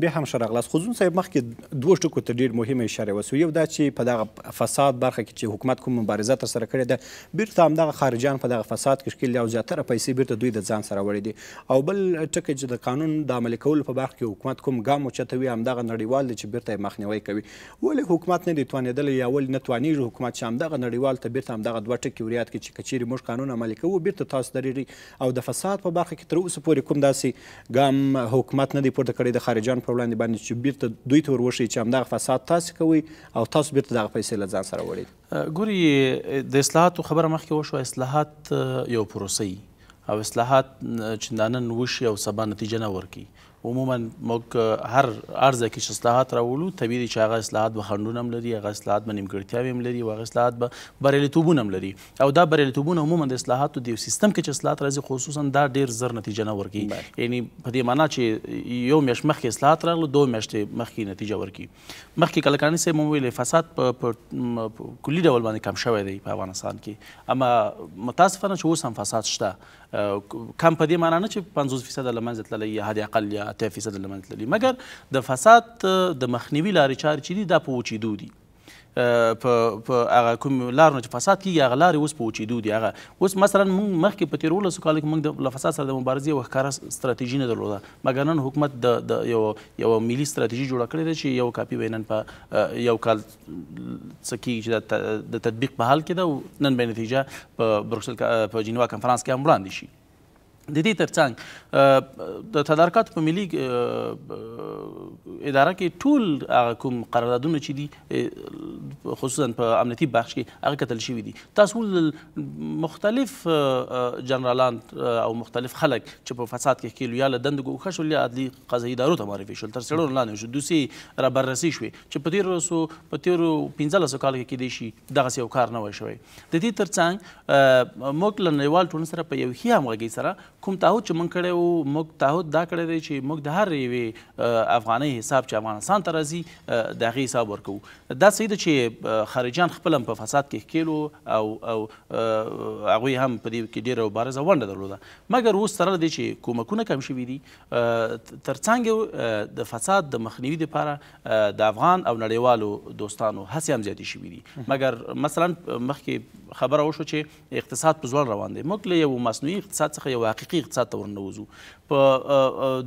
بیا هم ښه راغلاست. خو زون صاحب مخکې دوو ټکو ته ډېر مهمه اشاره وسوه. یو دا چې په دغه فساد برخه کې چې حکومت کوم مبارزه ترسره کړې ده بیرته همدغه خارجیان په دغه فساد کې ښکېل دي او زیاتره پیسې بیرته دوی د ځان سره وړي دي. او بل ټکی چې د قانون د عملي کولو په برخه کې حکومت کوم ګام اوچتوي همدغه نړیوال دی چې بیرته یې مخنیوی کوي. ولې حکومت نه دی توانېدلی یا ولې نه توانېږي حکومت چې همدغه نړیوال ته بیرته همدغه دوه ټکي ور یاد کړي چې که چیرې موږ قانون عملي کوو بیرته تاسو درېږئ. او د فساد په برخه کې تر اوسه پورې کوم داسې ګام حکومت نه دی پورته کړی د خارجیانو په وړاندې باندې چې بیرته دوی ته ور وښیي چې همدغه فساد تاسې کوئ او تاسو بیرته دغه پیسې له ځان سره وړئ. ګوري د اصلاحاتو خبره مخکې وشوه. اصلاحات یو پروسه او اصلاحات چې دا نن وشي او سبا نتیجه نه ورکوي. عموما موږ هر ځای کې چې اصلاحات راولو طبیعي دی چې هغه اصلاحات به خنډونه هم لري، هغه اصلاحات به نیمګړتیاوې هم لري او هغه اصلاحات به بریالیتوبونه هم لري. او دا بریالیتوبونه عموما د اصلاحاتو د یو سیستم کې چې اصلاحات راځي خصوصا دا ډېر زر نتیجه نه ورکوي. یعنی په دې معنا چې یو میاشت مخکې اصلاحات راغله 2 میاشتې مخکې نتیجه ورکوي. مخکې کلکاني صاحب مو ویلې فساد په کلي ډول باندې کم شوی دی په افغانستان کې، اما متاسفانه چې اوس هم فساد شته. کم په دې معنا نه چې 50% له منځه تللی یا حد اقل یا 80% له منځه تللی، مګر د فساد د مخنیوي لارې چارې چې دي دا په وچېدو دي. په هغه کوم لارونه چې فساد کېږي هغه لارې اوس په وچېدو دي. هغه اوس مثلا موږ مخکې په تېرو 13 کالو کې موږ له فساد سره د مبارزې یوه ښکاره ستراتیژي نه درلوده، مګر نن حکومت د یو ملي ستراتیژي جوړه کړې ده چې یو کاپي به نن په یو کال څه کېږي چې د تطبیق په حال کې ده او نن به نتیجه په بروکسل په جنیوا کنفرانس کې هم وړاندې شي. د دې ترڅنګ د تدارکاتو په ملي اداره کې ټول هغه کوم قراردادونه چې دي خصوصا په امنیتي بخش کې هغه کتل شوي دي. تاسو مختلف جنرالان او مختلف خلک چې په فساد کې ښکېلو یا له دندو ګوښه شول یا عدلي قضایي ادارو ته معرفي شول، تر څېړنو لاندې شو، دوسیې را بررسي شوې چې په تېرو 15 کالو کې کیدای شي دغسې یو کار نه وای شوی. د دې ترڅنګ موږ له نړیوال ټولنې سره په یو ښې همغږۍ سره کوم تعهد چې موږ کړی وو، موږ تعهد دا کړی دی چې موږ د هر یوې افغانۍ حساب چې افغانستان ته راځي د هغې حساب ورکوو. دا صحیح ده چې خارجیان خپل هم په فساد کې ښکېلو او هغوی هم په دې کې ډېره بارزه ونډه درلوده، مګر اوس سره دی چې کومکونه کم شوي دي. ترڅنګ د فساد د مخنیوي دپاره د افغان او نړیوالو دوستانو هڅې هم زیاتې شوي دي. مګر مثلا مخکې خبره وشو چې اقتصاد په ځوړ روان دی. موږ له یو مصنوعي اقتصاد څخه یو حقیقي اقتصاد ته ورننوځو. په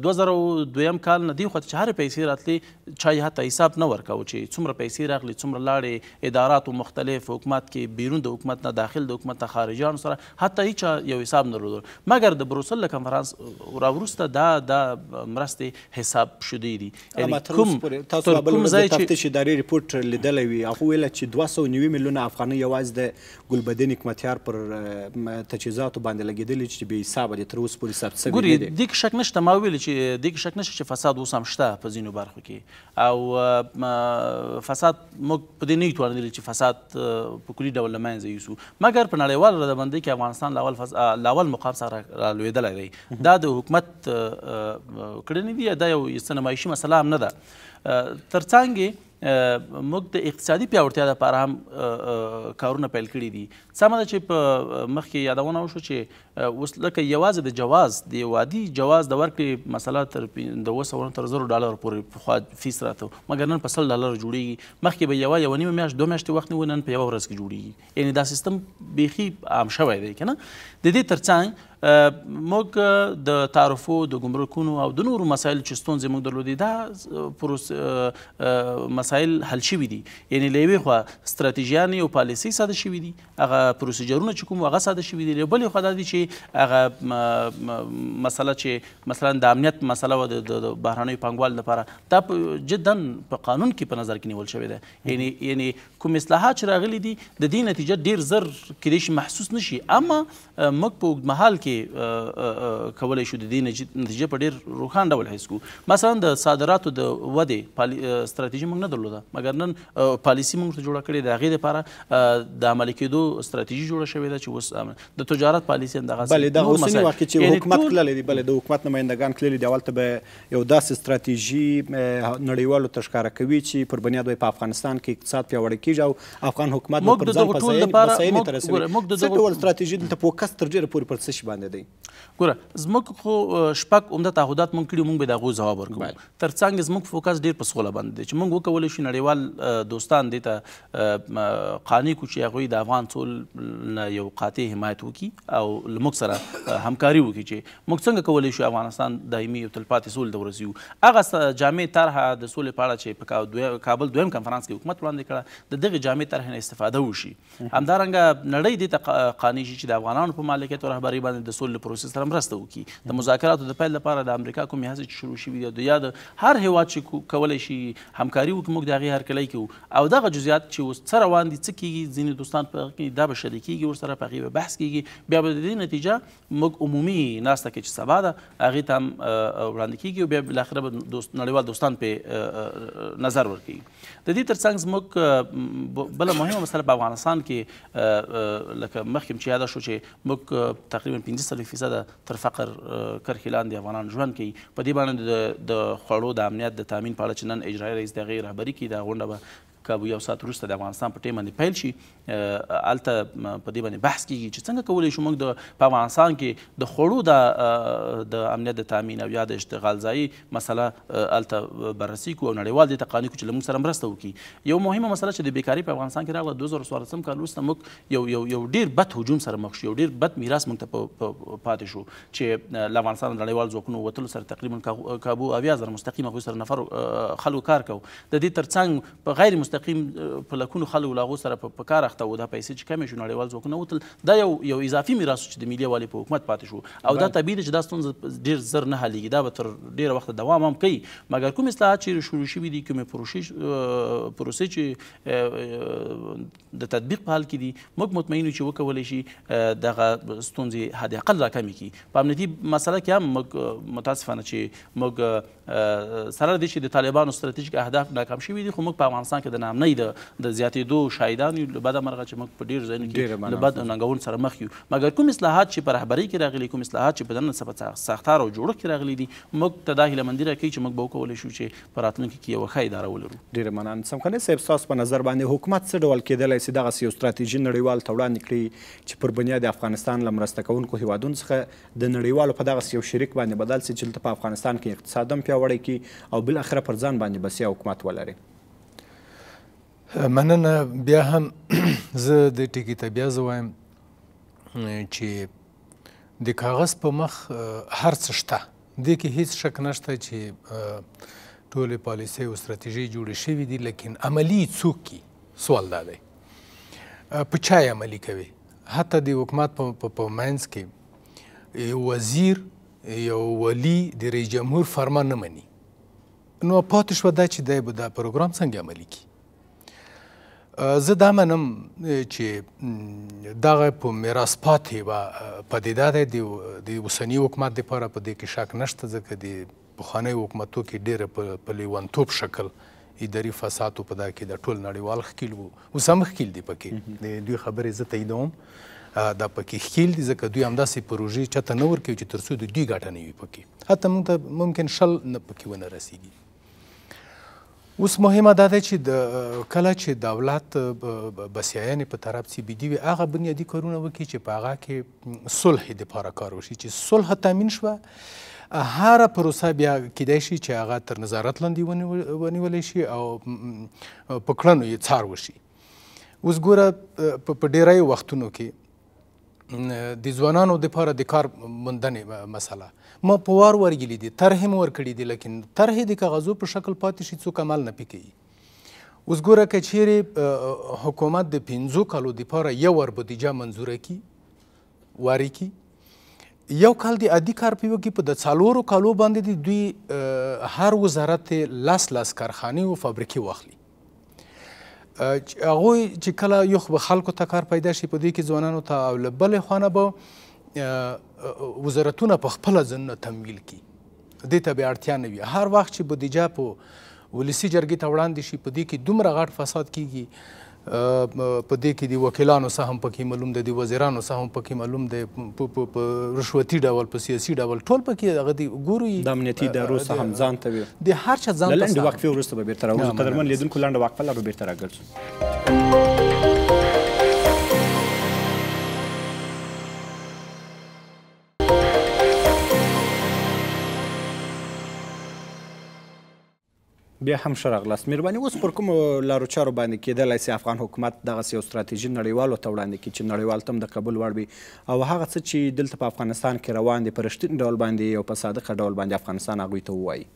2002 کال نه دې خوا چې هرې پیسې راتلې چا یې حتی حساب نه ورکاوه چې څومره پیسې راغلي، څومره لاړې اداراتو مختلف حکومت کې، بیرون د حکومت نه، داخل د حکومت نه، خارجیانو سره حتی هیچا یو حساب نه درلود. مګر د بروسل له کنفرانس راوروسته دا مرستې حساب شدې دي. اما تر اوسه پورې تاسو به بل د تفتیش ادارې ریپورټ لیدلی وي، هغه ویله چې 290 میلیونه افغانۍ یوازې د ګلبدین حکمتیار پر تجهیزاتو باندې لګېدلي چې بې حسابه دي، تر اوسه پورې ثبت سوي نه دي. دې کې شک نشته، ما ویلې چې دې کې شک نشته چې فساد اوس هم شته په ځینو برخو کې، او فساد موږ په دې نه یو توانېدلي چې فساد په کلي ډول له منځه یوسو. مګر په نړیواله ردبندۍ کې افغانستان له اول مقام سره رالوېدلی دی. دا د حکومت کړنې دي، دا یو څه نمایشي مسله هم نه ده. ترڅنګ موږ د اقتصادي پیاوړتیا لپاره هم کارونه پیل کړي دي. سمه ده چې په مخکې یادونه وشو چې اوس لکه یوازې د جواز د یو عادي جواز د ورکړې مسله تر د 200 تر 1000 ډالر پورې پخوا فیس راته، مګر نن په 100 ډالر جوړېږي. مخکې به یوه نیمه میاشت 2 میاشتې وخت نیو، نن په یوه ورځ کې جوړېږي. یعنې دا سیستم بیخي عام شوی دی که نه. د دې ترڅنګ موږ د تعرفو، د ګمرکونو او د نورو مسایلو چې ستونزې موږ درلودې دا مسایل حل شوي دي. یعنې له یوې خوا ستراتیژیانې او پالیسۍ ساده شوي دي، هغه پروسیجرونه چې کوم هغه ساده شوي دي. له بلې خوا دا دي چې هغه مسله چې مثلا د امنیت مسله وه د بهرنیو پانګوالو لپاره، دا جدا په قانون کې په نظر کې نیول شوې ده. یعنې کوم اصلاحات چې راغلي دي د دې نتیجه ډېر زر کیدای شي محسوس نه شي، اما موږ په اوږد مهال کې کولی شو د دې نتیجه په ډېر روښانه ډول حس کړو. مثلا د صادراتو د ودې ستراتیژي موږ نه درلوده، مګر نن پالیسي موږ ورته جوړه کړې. د هغې دپاره د عملي کېدو ستراتیژي جوړه شوې ده چې اوس د تجارت پالیسي همدغسې بلې دغه اوسني وخت کې چې حکومت تللی دی، بلې د حکومت نمایندګان تللي دي، هلته به یو داسې ستراتیژي نړیوالو ته ښکاره کوي چې پر بنیاد په افغانستان کې اقتصاد پیاوړی کېږي کیږي او افغان حکومت به پر ځان بساینې ته رسوي. څه ډول ستراتیژي دلته فوکس تر ډېره پورې پر څه شي باندې دی؟ ګوره زموږ خو شپږ عمده تعهدات موږ کړي، موږ به د هغو ځواب ورکوو. تر څنګ زموږ فوکس ډېر په سوله باندې دی چې موږ وکولی شو نړیوال دوستان دې ته قانع کړو چې هغوی د افغان سول نه یو قاطع حمایت وکړي او له موږ سره همکاري وکړي چې موږ څنګه کولی شو افغانستان دایمي او تلپاتې سولې ته ورسوو. هغه جامع طرحه د سولې په اړه چې په کابل دویم کنفرانس کې حکومت وړاندې کړه، د دغې جامع طرحې نه استفاده وشي. همدارنګه نړۍ دې ته قانع شي چې د افغانانو په مالکیت او رهبرۍ باندې د سولې پروسس سره مرسته وکړي. د مذاکراتو د پیل لپاره د امریکا کومې هڅې چې شروع شوي دي یا د هر هیواد چې کولی شي همکاري وکړي، موږ د هغې هرکلی کوو. او دغه جزئیات چې اوس څه روان دي، څه کېږي، ځینې دوستان په هغه کې دا به شریکېږي ورسره، په هغې به بحث کېږي، بیا به د دې نتیجه موږ عمومي ناسته کې چې سبا ده هغې ته هم وړاندې کېږي او بیا بالاخره به نړیوال دوستان پرې نظر ورکوي. د دې تر څنګ زموږ بله مهمه مسله په افغانستان کې لکه مخکې چې یاده شو چې موږ تقریبا 45% تر فقر کرښې لاندې افغانان ژوند کوي. په دې باندې د خوړو د امنیت د تامین په اړه چې نن اجرایي رئیس د هغې رهبري کوي، دا غونډه به که یو ساعت وروسته د افغانستان په ټیم باندې پیل شي، هلته په دې باندې بحث کېږي چې څنګه کولی شو موږ په افغانستان کې د خوړو د امنیت د تامین او یا د اشتغال ځایي مسله هلته بررسي کړو او نړیوال دې ته قانع کړو چې له موږ سره مرسته وکړي. یو مهمه مسله چې د بیکاري په افغانستان کې راغله 2014 کال وروسته موږ یو ډېر بد هجوم سره مخ شو، یو ډېر بد میراث موږ ته پاتې شو چې له افغانستان نړیوال ځواکونو وتلو سره تقریبا کابو 70,000 مستقیم هغوی سره نفر خلکو کار کوو. د دې تر څنګ په غیر مستقیم په لکونو خلکو له هغو سره په کار اخته وو. دا پیسې چې کمې شو نړیوال ځواکونه وتل، دا یو اضافي میراث چې د ملي یووالي په حکومت پاتې شو او دا طبیعي ده چې دا ستونزه ډېر زر نه حلیږي، دا به تر ډېره وخته دوام هم کوي. مګر کوم اصلاحات چې شروع شوي دي، کومې پروسې چې د تطبیق په حال کې دي، موږ مطمئن یو چې وکولی شي دغه ستونزې حد اقل راکمې کړي. په امنیتي مسله کې هم موږ متاسفانه چې موږ سره د دې چې د طالبانو ستراتیژیک اهداف ناکام شوي دي، خو موږ په افغانستان کې د ناامنۍ د زیاتېدو شاهدان یو. له بده مرغه چې موږ په ډېرو ځایونو کې له بد ننګونو سره مخ یو. مګر کوم اصلاحات چې په رهبرۍ کې راغلي، کوم اصلاحات چې په دننه په ساختار او جوړښت کې راغلي دي، موږ ته دا هیلهمندي راکوي چې موږ به وکولی شو چې په راتلونکي کې یوه ښه اداره ولرو. ډېره مننه. څمکني صاحب، ستاسو په نظر باندې حکومت څه ډول کېدلی سي دغسې یو ستراتیژي نړیوال ته وړاندې کړي چې پر بنیاد افغانستان له مرسته کوونکو هیوادونو څخه د نړیوالو په دغسې یو شریک باندې بدل سي چې دلته په افغانستان کې اقتصاد هم پیاوړی کړي او بالاخره پر ځان باندې بسیا حکومت ولري؟ مننه. بیا هم زه د ټکي ته بیا زه وایم چې د کاغذ په مخ هر څه شته، دې کې هیڅ شک نشته چې ټولې پالیسۍ او ستراتیژۍ جوړې شوي دي، لیکن عملي څوک کوي؟ سوال دا دی په چا یې عملي کوي؟ حتی د حکومت په منځ کې یو وزیر، یو ولی د رئیس جمهور فرمان نه مني، نو پاتې شوه دا چې دی به دا پروګرام څنګه عملي کړي. زه دا منم چې دغه په میراث پاتې یوه پدیده دی د اوسني حکومت دپاره، په دې کې شک نشته، ځکه د پخوانیو حکومتو کې ډېره په لیونتوب شکل اداري فساد په دا کې د ټول نړیوال ښکیل وو، اوس هم ښکیل دي پکې، د دوی خبرې زه تاییدوم، دا پکې ښکیل دي، ځکه دوی همداسې پروژې چاته نه ورکوي چې تر څو د دوی ګټه نه وي پکې، حتی موږ ته ممکن شل نه پکې ونه رسېږي. اوس مهمه دا ده چې کله چې دولت بسیاینې په طرف CBD وي، هغه بنیادي کارونه وکړي چې په هغه کې صلح دپاره کار وشي، چې صلح تامین شوه، هره پروسه بیا کیدای شي چې هغه تر نظارت لاندې ونیولی شي او په کړنو یې څار وشي. اوس ګوره په ډیری وختونو کې د ځوانانو دپاره د کار موندنې مسله ما په وار ورګلي دي، طرحې مو ورکړي دي، لیکن طرحې د کاغذو په شکل پاتې شي، څوک عمل نه پې کوي. اوس ګوره که چیرې حکومت د 5 کالو دپاره یو ور بودیجه منظوره کړي، واري کړي، یو کال د عادي کار پې وکړي، په د 4 کالو باندې د دوی هر وزارت 10 کارخانې او فابریکې واخلي. هغوی چې کله یو خلکو ته کار پیدا شي، په دې کې ځوانانو ته، او له بلې خوا به وزارتونه په خپله ځانونه تمویل کړي، دې ته بیا اړتیا نه وي. هر وخت چې بودیجه په ولسي جرګې ته وړاندې شي، په دې کې دومره غټ فساد کیږي، په دې کې د وکیلانو سهم پکې معلوم دی، د وزیرانو سهم پکې معلوم دی، په رشوتي ډول، په سیاسي ډول، ټول پکې هغه دی ګورو د امنیتي ادارو سهم ځان ته وي، د هر چا ځان ته. له لنډې وقفې وروسته به بېرته راوځو. قدرمن لیدونکو، لنډه وقفه لا به بېرته راګرځو. بیا هم ښه راغلاست. مهرباني اوس پر کومو لارو چارو باندې کیدلی سي افغان حکومت دغسې یو ستراتیژي نړیوالو ته وړاندې کړي چې نړیوال ته هم د قبول وړ وي او هغه څه چې دلته په افغانستان کې روان دي په رښتیني ډول باندې او په صادقه ډول باندې افغانستان هغوی ته ووایي.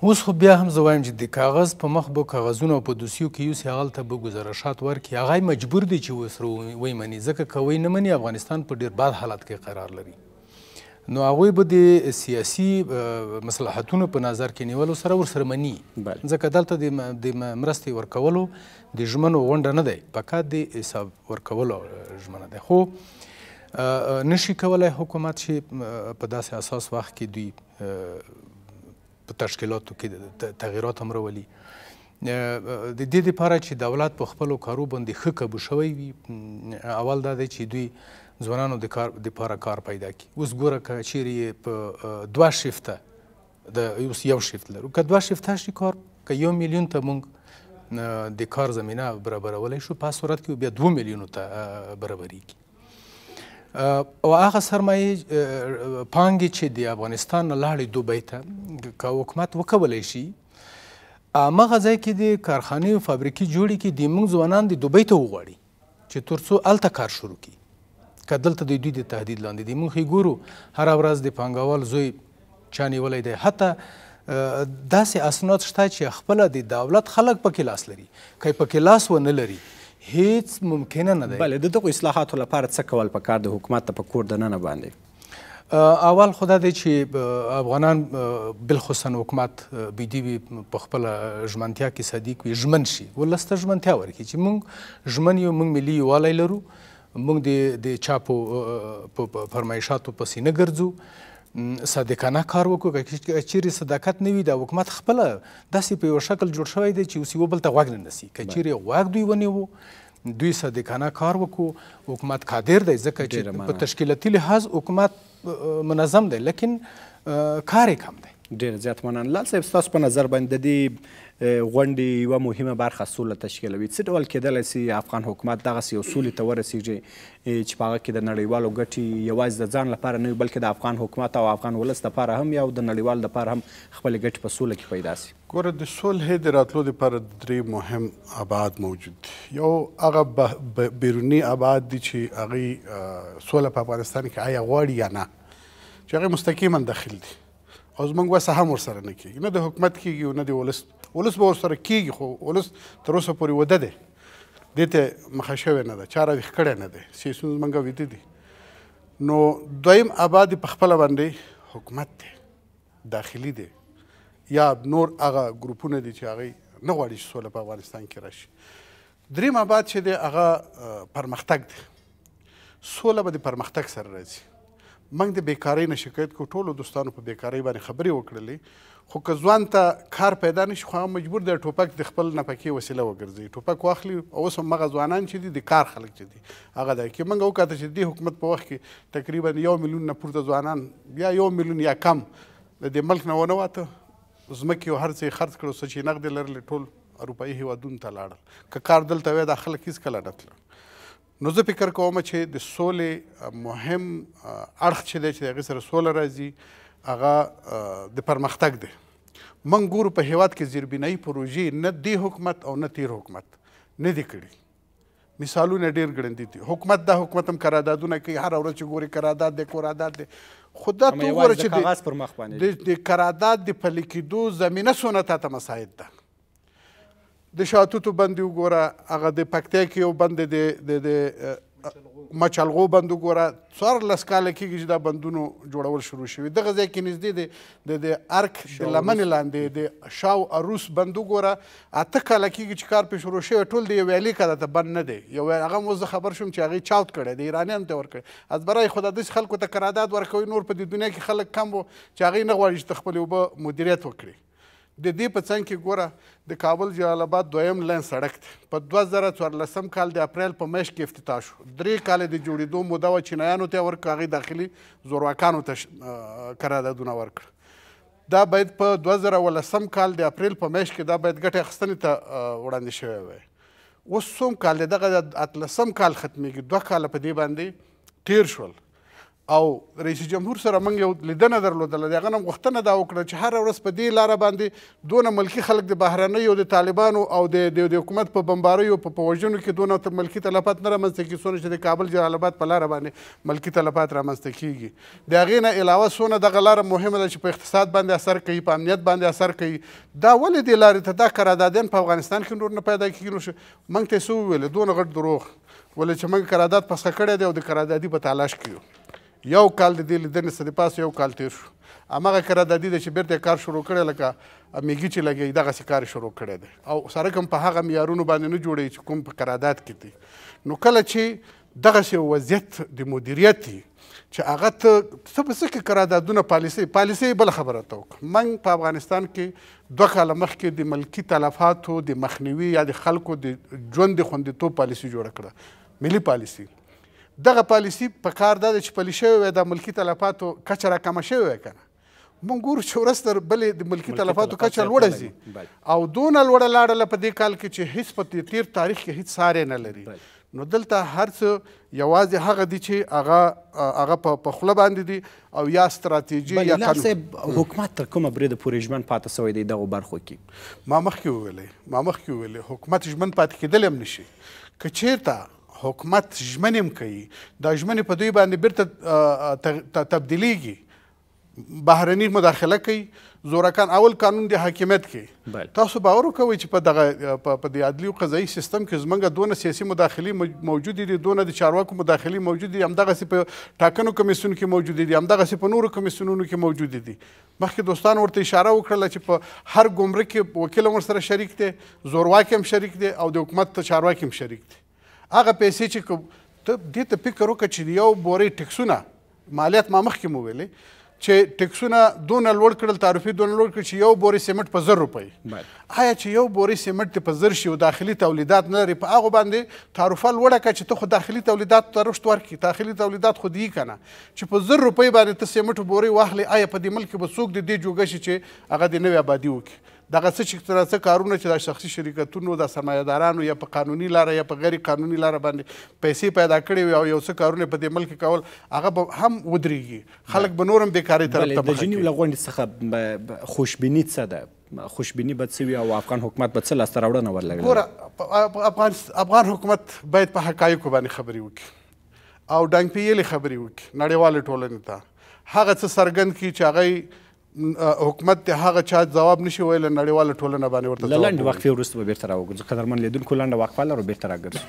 اوس خو بیا هم زه وایم چې د کاغذ په مخ به کاغذونه په دوسیو کې یوسي هغلته به ګزارشات ورکړي هغه مجبور دی چې ورسره ویمني ځکه که وی نه مني افغانستان په ډېر بد حالت کې قرار لري نو هغوی به د سیاسي مصلحتونو په نظر کې نیولو سره ورسره مني ځکه دلته د مرستې ورکولو د ژمنو غونډه نه دی فقط د حساب ورکولو ژمنه دی خو نشي کولی حکومت چې په داسې اساس وخت کې دوی په تشکیلاتو کې تغییرات هم راولي د دې دپاره چې دولت په خپلو کارو باندې ښه قابو شوی وي اول دا دی چې دوی ځوانانو د کار دپاره کار پیدا کړي اوس ګوره که چیرې په 2 شفته اوس یو شفت لرو که 2 شفته شي کار که 1 میلیون ته موږ د کار زمینه برابرولی شو په صورت کې بیا 2 میلیونو ته برابریږي او هغه سرمایې پانګې چې د افغانستان نه لاړې دوبۍ ته که حکومت وکولی شي همغه ځای کې د کارخانې او فابریکې جوړې کړي د موږ ځوانان د دوبۍ ته وغواړي چې تر څو هلته کار شروع کړي که دلته د دوی د تهدید لاندې دي موږ ګورو هره ورځ د پانګوال زوی چا نیولی دی حتی داسې اسناد شته چې خپله د دولت خلک پکې لاس لري که یې پکې لاس ونه لري هیڅ ممکنه نه دی. بله د دغو اصلاحاتو لپاره څه کول پکار د حکومت ته په کور دننه باندې؟ اول خو دا دی چې افغانان بالخصوصا حکومت بیدي وي په خپله ژمنتیا کې صدیق وي ژمن شي ولس ته ژمنتیا ورکړي چې موږ ژمن یو موږ ملي یووالی لرو موږ د چا په فرمایشاتو پسې نه ګرځو صادقانه کار وکړو که چیرې صداقت نه وي د حکومت خپله داسې په یو شکل جوړ شوی دی چې اوس یو بل ته غوږ نه نیسي که چیرې غوږ دوی ونیوو دوی صادقانه کار وکړو حکومت قادر دی ځکه چې په تشکیلاتي لحاظ حکومت منظم دی لیکن کار یې کم دی. ډېر زیات مننه. لال صاحب ستاسو په نظر باندې د دې غونډې یوه مهمه برخه سوله تشکیلوي څه ډول کیدلی سي افغان حکومت دغسې یو سولې ته ورسیږي چې په هغه کې د نړیوالو ګټې یوازې د ځان لپاره نه وي بلکې د افغان حکومت او افغان ولس دپاره هم یا د نړیوال دپاره هم خپلې ګټې په سوله کې پیدا سي؟ ګوره د صلحې د راتلو دپاره 3 مهم ابعاد موجود دي. یو هغه بیروني ابعاد دي چې هغوی سوله په افغانستان کې آیا غواړي یا نه چې هغوی مستقیما داخل دي او زموږ وسه هم ورسره نه کېږي نه د حکومت کېږي او نه د ولس به ورسره کېږي خو ولس تر اوسه پورې وده دی دې ته مخه شوی نه ده چاره ویښ کړی نه دی سیاسون زموږ ویده دي نو دویم ابعاد په خپله باندې حکومت دی داخلي دی یا نور هغه ګروپونه دي چې هغوی نه غواړي چې سوله په افغانستان کې راشي. دریم ابعاد چې دی هغه پرمختګ دی سوله به د پرمختګ سره راځي. موږ د بیکارۍ نه شکایت کوو ټولو دوستانو په بیکارۍ باندې خبرې وکړلې خو که ځوان ته کار پیدا نه شي خو هغه مجبور دی ټوپک د خپل نفقې وسیله وګرځوي ټوپک واخلي اوس هم هغه ځوانان چې دي د کار خلک چې دي هغه دی که موږ وکاته چې دې حکومت په وخت کې تقریبا 1 میلیون نه پورته ځوانان یا 1 میلیون یا کم د دې ملک نه ونه واته ځمکې او هر څه یې خرڅ کړو څه چې نغدې لرلې ټول اروپایي هیوادونو ته لاړل که کار دلته وی دا خلک هېڅکله نه تلل. نو زه فکر کوم چې د سولې مهم اړخ چې دی چې د هغې سره سوله راځي هغه د پرمختګ دی. موږ ګورو په هیواد کې زیربنایي پروژې نه دې حکومت او نه تیر حکومت نه دي کړي مثالونه ډېر ګړندي دي. حکومت دا حکومت هم قراردادونه کوي هره ورځ چې ګوري قرارداد دی قرارداد دی خو دا ته وګوره چې د قرارداد د پلي کېدو زمینه څونه تا ته مساعد ده. د شاتوتو بند وګوره هغه د پکتیا کې یو بند د مچلغو بند وګوره 14 کاله کېږي چې دا بندونو جوړول شروع شوي. دغه ځای کې نږدې د ارک د لمنې لاندې د شاو اروس بند وګوره 8 کاله کېږي چې کار پرې شروع شوی ټول د یوې لیکه ته بند نه دی یو هغه مو زه خبر شوم چې هغې چاوت کړی د ایرانیانو ته ورکړی از برای خدا داسې خلکو ته قرارداد ورکوي نور په دې دنیا کې خلک کم وو چې هغوی نه غواړي چې د خپلې اوبه مدیریت وکړي. د دې په څنګ کې ګوره د کابل جلال آباد 2یم لین سړک دی په 2014 کال د اپریل په میاشت کې افتتاح شو. 3 کاله د جوړېدو موده وه چینایانو ته یې ورکړه هغوی داخلي زورواکانو ته قراردادونه ورکړه. دا باید په 2018 کال د اپریل په میاشت کې دا باید ګټې اخیستنې ته وړاندې شوی وی اوس څوم کال دی دغه 18 کال ختمیږي 2 کاله په دې باندې تیر شول او رئیس جمهور سره موږ یو لیدنه درلودله د هغه نه غوښتنه دا وکړه چې هره ورځ په دې لاره باندې دونه ملکي خلک د بهرنیو د طالبانو او د حکومت په بمباریو په وژنو کې دونه ملکي تلفات نه رامنځته کړي څونه چې د کابل جلال آباد په لاره باندې ملکي تلفات رامنځته کیږي د هغې نه علاوه څونه دغه لاره مهمه ده چې په اقتصاد باندې اثر کوي په امنیت باندې اثر کوي دا ولې دې لارې ته دا قراردادیان په افغانستان کې نور نه پیدا کېږي نو موږ ته یې څه وویل دونه غټ دروغ ولې چې موږ قرارداد فسخه کړی دی او د قراردادي په تلاش کې یو یو کال د دې لیدنې څخه د پاسه یو کال تیر شو هماغه قراردادي دی چې بیرته کار شروع کړی لکه میږي چې لګوي دغسې کار شروع کړی دی او سره کوم په هغه معیارونو باندې نه جوړوي چې کوم په قرارداد کې دی نو کله چې دغسې وضعیت د مدیریت وي چې هغه ته څه په څه کې قراردادونه پالیسۍ بله خبره ته وکړه موږ په افغانستان کې 2 کاله مخکې د ملکي تلفاتو د مخنیوي یا د خلکو د ژوند د خوندیتوب پالیسي جوړه کړه ملي پالیسي دغه پالیسي په کار ده چې پلي شوې وای د ملکي تلفاتو کچه راکمه شوې وای که نه موږ ګورو چې ورځ تر بلې د ملکي تلفاتو کچه لوړه ځي او دونه لوړه لاړله په دې کال کې چې هیڅ په تیر تاریخ کې هیڅ ساری نه لري نو دلته هر څه یوازې هغه دي چې هغه په خوله باندې دي او یا ستراتیجي یا قانون حکومت تر کومه بریده پورې ژمن پاتې سوی دی دغو برخو کې ما مخکې وویلی حکومت ژمن پاتې کېدلی هم نشي که چېرته حکومت ژمنې کوي دا ژمنې په دوی باندې بیرته تبدیلیږي بهرني مداخله کوي زورکان اول قانون د حاکمیت کې تاسو باور وکوئ چې په دغه په د عدلي او قضایي سیستم کې زموږ دونه سیاسي مداخلې موجودې دي دونه د چارواکو مداخلې موجودې دي همدغسې په ټاکنو کمیسیونو کې موجودې دي همدغسې په نورو کمیسیونونو کې موجودې دي مخکې دوستانو ورته اشاره وکړله چې په هر ګمرک کې وکیل هم ورسره شریک دی زورواکي هم شریک دی او د حکومت چارواکي هم شریک دی هغه پیسې چې ته دې ته فکر وکړه چې یو بورې ټکسونه مالیات ما مخکې مو ویلې چې ټکسونه دونه لوړ کړل تعرفې دونه لوړ کړل چې یو بورې سیمنټ په 1000 روپۍ آیا چې یو بورې سیمنټ په 1000 شي او داخلي تولیدات نه لري په هغو باندې تعرفه لوړه کړه چې ته خو داخلي تولیداتو ته رشد ورکړي داخلي تولیدات خو دي که نه چې په 1000 روپۍ باندې ته سیمنټ بورې واخلې آیا په دې ملک کې به څوک د دې جوګه شي چې هغه د نوې آبادي وکړي دغه څه کارونه چې د شخصي شرکتونو د سرمایه‌دارانو یا په قانوني لاره یا په غیر قانوني لاره باندې پیسې پیدا کړې وي او یو څه کارونه په دې ملک کول هغه به هم ودرېږي خلک به نور هم بیکارۍ طرف ته د جنیو له غونډې څخه خوشبیني څه ده خوشبیني به څه وي او افغان حکومت به څه لاسته راوړنه ورلګوي ګوره افغان حکومت باید په حقایقو باندې خبرې وکړي او ډنګ پیلې خبرې وکړي نړیوالې ټولنې ته هغه څه څرګند کړي چې هغه حکومت د هغه چا ځواب نشي ویلی نړیواله ټولنه باندې ورته له لنډې وقفې وروسته به بیرته راوګرځو قدرمن لیدونکو لنډه وقفه لرو بیرته راګرځو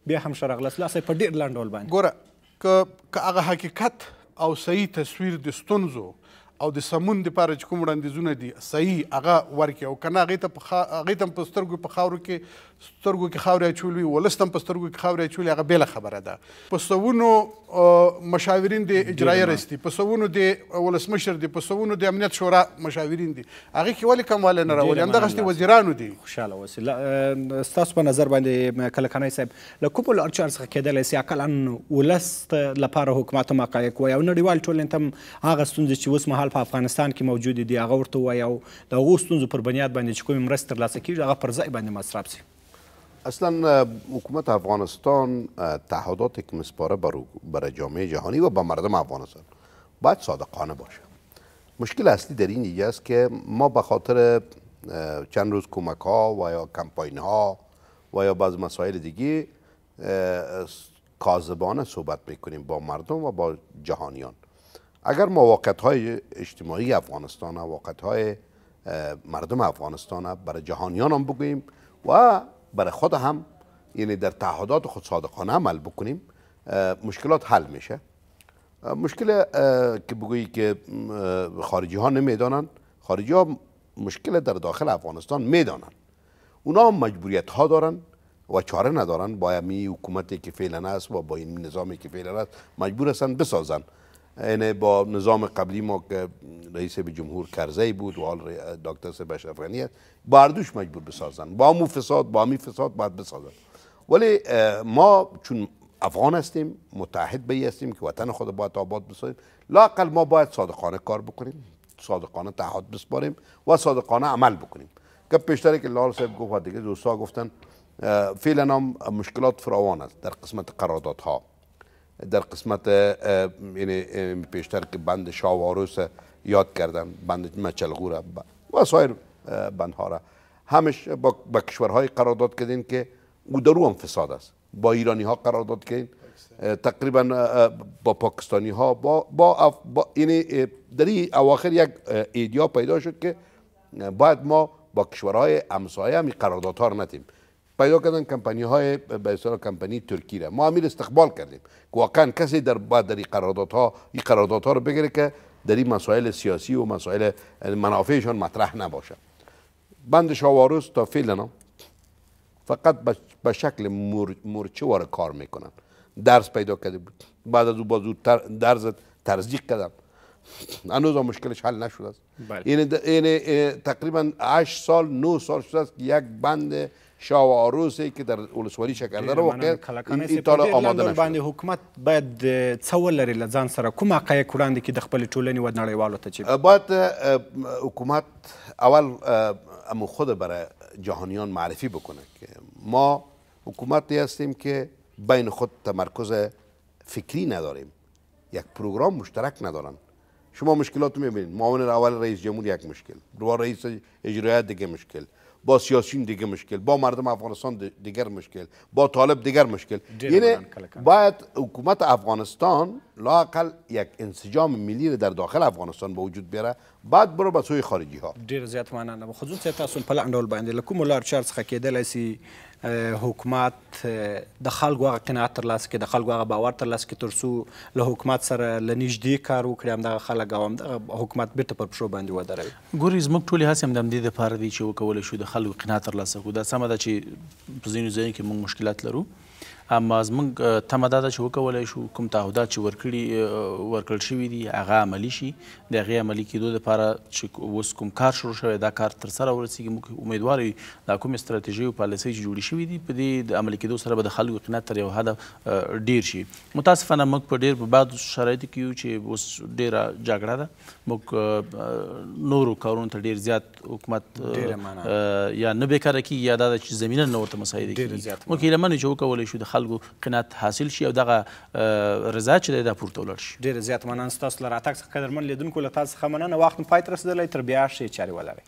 بیا هم ښه راغلاست لاسه په ډېر لنډ ډول باندې ګوره که هغه حقیقت او صحیح تصویر د ستونزو او د سمون دپاره چې کوم وړاندیزونه دي صحیح هغه ورکړي او که نه هغې ته هم په سترګو په خاورو کې خاورې اچولي وي ولس ته هم په سترګو کې خاورې اچولي هغه بېله خبره ده په سوونو مشاورین د اجرایه رئیس دي په سوونو د ولسمشر دي په سوونو د امنیت شورا مشاورین دي هغې کې ولې کموالی نه راولي همدغسې وزیرانو دي خوشحاله اوسئ ستاسو په نظر باندې کلکنی صاحب له کومو لارو چارو څخه کیدلی سي اقلا ولس لپاره حکومت هم حقایق وایي او نړیوال ټولنې ته هم هغه ستونزې چې اوس مهال په افغانستان کې موجودې دي هغه ورته ووایي او د هغو ستونزو پر بنیاد باندې چې کومې مرستې ترلاسه کېږي هغه پر ځای باندې مصرف سي اصلا حکومت افغانستان تعهداتی که میسپاره برای جامعه جهانی و به مردم افغانستان باید صادقانه باشه مشکل اصلی در این دیگه است که ما به خاطر چند روز کمک ها و یا کمپاین ها و یا بعض مسائل دیگه کاذبانه صحبت میکنیم با مردم و با جهانیان اگر ما واقعیت‌های اجتماعی افغانستان واقعیت‌های مردم افغانستان برای جهانیان هم بگوییم و برای خود هم یعنی در تعهدات خود صادقانه عمل بکنیم مشکلات حل میشه مشکل که بگویی که خارجی ها نمیدانن خارجی ها مشکل در داخل افغانستان میدانن اونا هم مجبوریت ها دارن و چاره ندارن با این حکومتی که فعلا است و با این نظامی که فعلا است مجبور هستن بسازن یعنی با نظام قبلی ما که رئیس جمهور کرزی بود و حال دکتر صاحب اشرف غنی است با اردوش مجبور بسازن با همون فساد با همین فساد باید بسازن ولی ما چون افغان هستیم، متحد به هستیم که وطن خود باید آباد بسازیم. لااقل ما باید صادقانه کار بکنیم، صادقانه تعهد بسپاریم و صادقانه عمل بکنیم. که پیشتری که لال صاحب گفت و دیگه دوستا گفتن فعلا هم مشکلات فراوان است در قسمت قراردادها، در قسمت یعنی پیشتر که بند شاه و عروس یاد کردن، بند مچلغور و سایر بندها را همش با کشورهای قرارداد کردین که او در او هم فساد است. با ایرانی ها قرارداد کردین، تقریبا با پاکستانی ها یعنی در این اواخر یک ایدیا پیدا شد که باید ما با کشورهای همسایه هم قراردادها را نتیم. پیدا کردن کمپانی های به اصطلاح کمپانی ترکی را ما امیر استقبال کردیم که واقعا کسی باید در این قراردادها رو بگیره که در این مسائل سیاسی و مسائل منافعشان مطرح نباشه. بند شاه و عروس تا فعلا فقط به شکل مورچه واره کار میکنن. درس پیدا کرده بود، بعد از او بازو درس ترزیق کردم، هنوز مشکلش حل نشده است. یعنی تقریبا 8 سال 9 سال شده است که یک بند شاه و عروسی که در ولسوالی شکردره واقع این تاله آماده نشده. حکومت باید څه ولري له ځان سره، کوم حقایق وړاندې کړي د خپلې ټولنې و نړیوالو ته؟ چې باید حکومت اول خود برای جهانیان معرفی بکنه که ما حکومتی هستیم که بین خود تمرکز فکری نداریم، یک پروگرام مشترک ندارن. شما مشکلات رو میبینید، معاون اول رئیس جمهور یک مشکل، با رئیس اجرایی دیگه مشکل، با سیاسیون دیگه مشکل، با مردم افغانستان دیگر مشکل، با طالب دیگر مشکل. یعنی باید حکومت افغانستان لااقل یک انسجام ملی در داخل افغانستان به وجود بیاره، بعد برو به سوی خارجی ها. ډیر زیات مننه. خصوصا صاحب تاسو په لنډ ډول باندې له کومو لارو چارو څخه کېدلی سي حکومت د خلکو هغه قناعت ترلاسه کړي، د خلکو هغه باور ترلاسه کړي تر څو له حکومت سره له نږدې کار وکړي، همدغه خلک او همدغه حکومت بیرته پر پښو باندې ودروي؟ ګورې زموږ ټولې هڅې هم د همدې دپاره دي چې وکولی شو د خلکو قناعت ترلاسه کړو. دا سمه ده چې په ځینو ځایونو کې موږ مشکلات لرو، اما زموږ تمه دا ده چې وکولی شو کوم تعهدات چې ورکړل شوي دي هغه عملي شي. د هغې عملي کېدو دپاره چې اوس کوم کار شروع شوی دا کار ترسره ورسېږي. موږ امیدوار یو دا کومې ستراتیژۍ او پالیسۍ چې جوړې شوي دي په دې د عملي کېدو سره به د خلکو قناعت تر یو حده ډېر شي. متاسفانه موږ په ډېر په بعضو شرایطو کې یو چې اوس ډېره جګړه ده، موږ نورو کارونو ته ډېر زیات حکومت یا نه بېکاره کېږي یا دا ده چې زمینه نه ورته مساعده کېږي. موږ هیله من یو چې وکولی شو د خلکو قناعت حاصل شي او دغه رضایت چې دی دا پورته ولاړ شي. ډېره زیات مننه ستاسو له راتګ څخه قدرمن لیدونکو، له تاسو څخه مننه. وخت مو پای ته رسېدلی، تر بیا ښې چارې ولرئ.